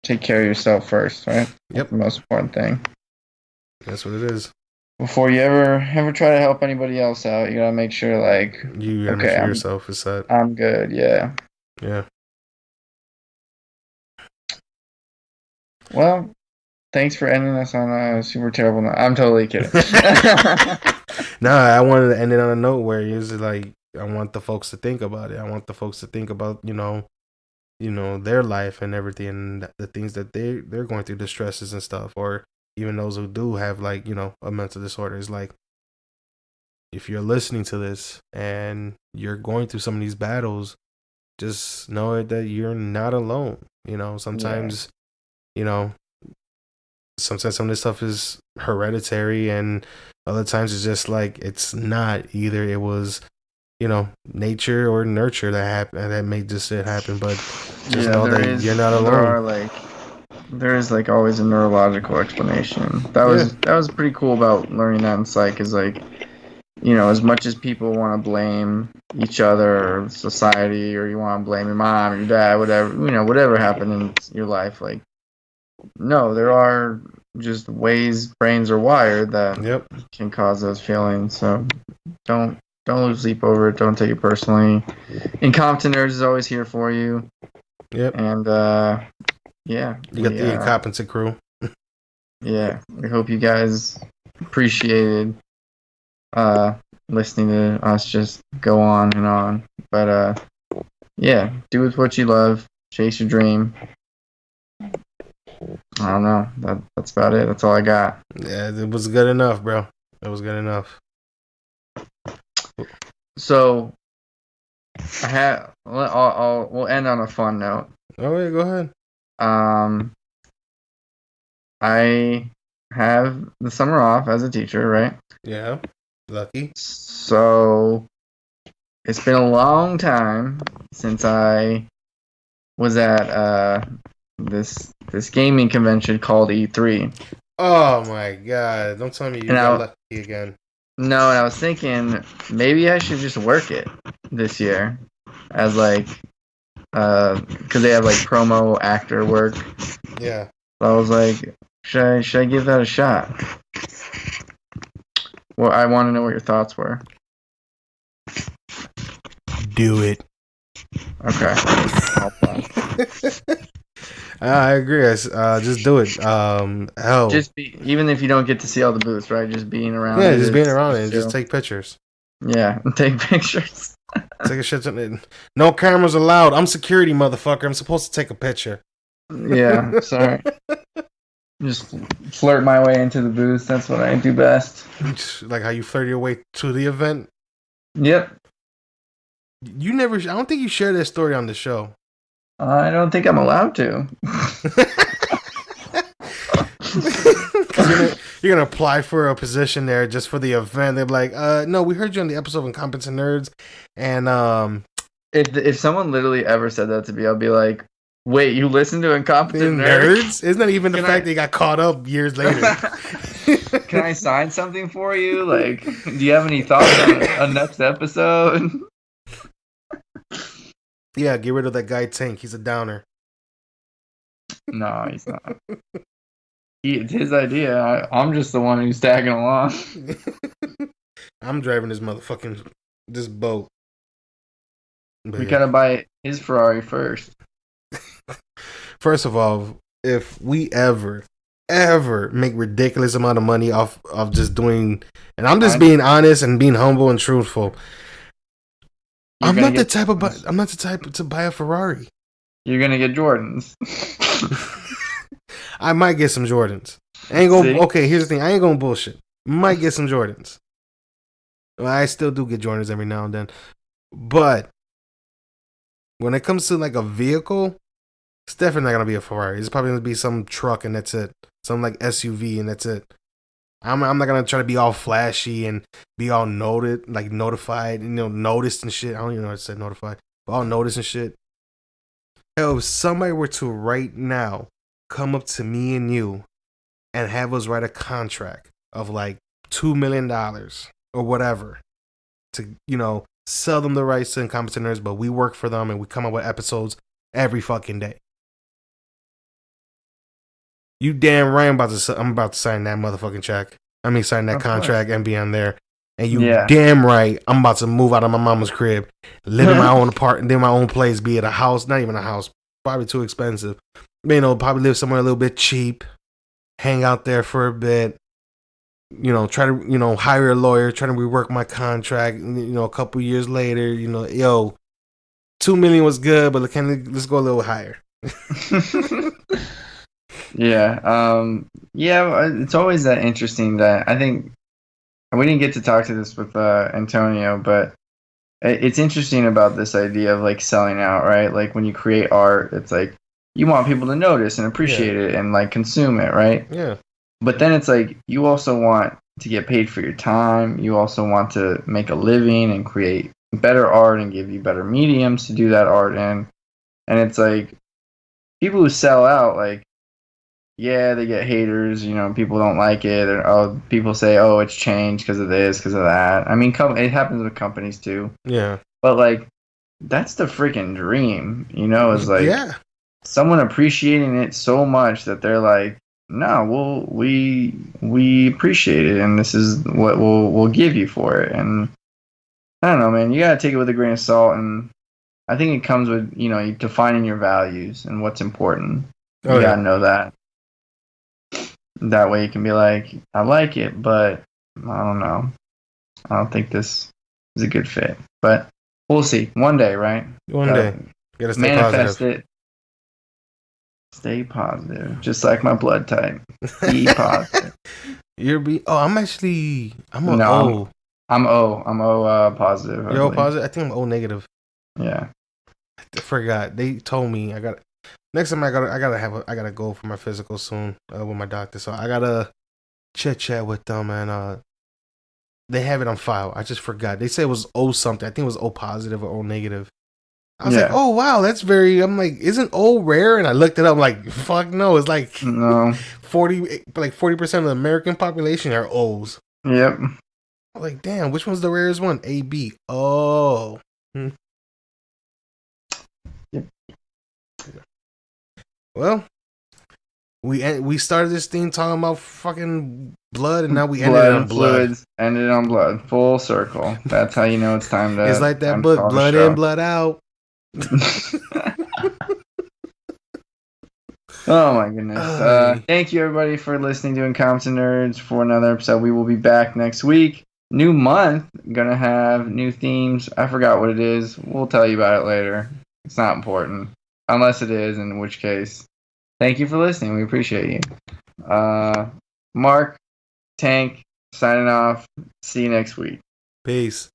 take care of yourself first, right?
Yep.
That's the most important thing.
That's what it is.
Before you ever try to help anybody else out, you gotta make sure, like,
You gotta make sure yourself is set.
I'm good. Yeah.
Yeah.
Well, thanks for ending us on a super terrible note. I'm totally kidding.
No, I wanted to end it on a note where it's like, I want the folks to think about it. I want the folks to think about, you know, their life and everything, and the things that they're going through, the stresses and stuff, or even those who do have, like, you know, a mental disorder. Is like, if you're listening to this and you're going through some of these battles, just know that you're not alone. You know, sometimes, you know, sometimes some of this stuff is hereditary, and Other times it's just like it's not. Either it was, nature or nurture that happened that made this shit happen. But just know that you're not alone.
There is like always a neurological explanation. That was pretty cool about learning that in psych. Is like, as much as people want to blame each other or society, or you want to blame your mom or your dad, whatever happened in your life, like, no, there are just ways brains are wired that can cause those feelings. So don't lose sleep over it. Don't take it personally. Incompetent Nerds is always here for you.
Yep.
And you
got the incompetent crew.
Yeah, we hope you guys appreciated listening to us just go on and on. But do with what you love. Chase your dream. I don't know. That's about it. That's all I got.
Yeah, it was good enough, bro. It was good enough.
So we'll end on a fun note.
Oh yeah, go ahead.
I have the summer off as a teacher, right?
Yeah, lucky.
So it's been a long time since I was at this gaming convention called E3.
Oh my god! Don't tell me you got lucky again.
No, and I was thinking maybe I should just work it this year as like because they have like promo actor work.
Yeah.
So I was like, should I give that a shot? Well, I want to know what your thoughts were.
Do it.
Okay.
I agree. Just do it. Hell.
Just even if you don't get to see all the booths, right? Just being around.
Yeah, just being around it and just take pictures.
Yeah, take pictures.
Take a shit. No cameras allowed. I'm security, motherfucker. I'm supposed to take a picture.
Yeah, sorry. Just flirt my way into the booth. That's what I do best.
Like how you flirt your way to the event? Yep. I don't think you shared that story on the show.
I don't think I'm allowed to.
You're gonna apply for a position there just for the event. They're like, no, we heard you on the episode of Incompetent Nerds, and
if someone literally ever said that to me, I'll be like, wait, you listen to Incompetent Nerds?
Isn't that even the fact that you got caught up years later?
Can I sign something for you? Like, do you have any thoughts on a next episode?
Yeah, get rid of that guy Tank. He's a downer.
No, he's not. It's his idea. I'm just the one who's tagging along.
I'm driving this boat. But
we gotta buy his Ferrari first.
First of all, if we ever make ridiculous amount of money off of just doing, and I'm just being honest and being humble and truthful. I'm not the type to buy a Ferrari.
You're gonna get Jordans.
I might get some Jordans. Okay, here's the thing. I ain't gonna bullshit. Might get some Jordans. Well, I still do get Jordans every now and then. But when it comes to like a vehicle, it's definitely not gonna be a Ferrari. It's probably gonna be some truck and that's it. Some like SUV and that's it. I'm not gonna try to be all flashy and be all notified, noticed and shit. I don't even know how to say notified, but all noticed and shit. Hell, if somebody were to right now come up to me and you and have us write a contract of like $2 million or whatever to, sell them the rights to Incompetent Nerds, but we work for them and we come up with episodes every fucking day. You damn right I'm about to sign that motherfucking check. Sign that contract and be on there. And you damn right I'm about to move out of my mama's crib, live in my own apartment, in my own place, be it a house, not even a house, probably too expensive. Probably live somewhere a little bit cheap, hang out there for a bit, try to, hire a lawyer, try to rework my contract, a couple years later, 2 million was good, but let's go a little higher.
It's always that interesting that I think we didn't get to talk to this with Antonio, but it's interesting about this idea of like selling out, right? Like when you create art, it's like you want people to notice and appreciate it and like consume it, right?
Yeah.
But then it's like you also want to get paid for your time. You also want to make a living and create better art and give you better mediums to do that art in. And it's like people who sell out, like, yeah, they get haters. People don't like it, or people say, oh, it's changed because of this, because of that. I mean, it happens with companies too.
Yeah.
But like, that's the freaking dream. Is like someone appreciating it so much that they're like, no, we appreciate it, and this is what we'll give you for it. And I don't know, man. You gotta take it with a grain of salt, and I think it comes with defining your values and what's important. You gotta know that. That way, you can be like, I like it, but I don't know. I don't think this is a good fit. But we'll see. One day, right?
One day. Gotta stay
manifest
positive.
it. Stay positive, just like my blood type. Be positive.
I'm a
No,
O.
I'm O positive.
You're O positive? I think I'm O negative.
Yeah.
I forgot. They told me next time I gotta go for my physical soon with my doctor. So I gotta chat with them, and they have it on file. I just forgot. They said it was O something. I think it was O positive or O negative. I was like, oh wow, that's very. I'm like, isn't O rare? And I looked it up. I'm like, fuck no, it's like
no
40% of the American population are O's.
Yep.
I'm like, damn, which one's the rarest one? A, B. Oh.
Yep.
Well, we started this thing talking about fucking blood, and now we ended it on blood.
Fluids, ended on blood. Full circle. That's how you know it's time to.
It's like that book, Blood In, Blood Out.
Oh my goodness. Thank you everybody for listening to Incompetent Nerds for another episode. We will be back next week. New month, gonna have new themes. I forgot what it is. We'll tell you about it later. It's not important. Unless it is, in which case, thank you for listening. We appreciate you. Mark, Tank, signing off. See you next week.
Peace.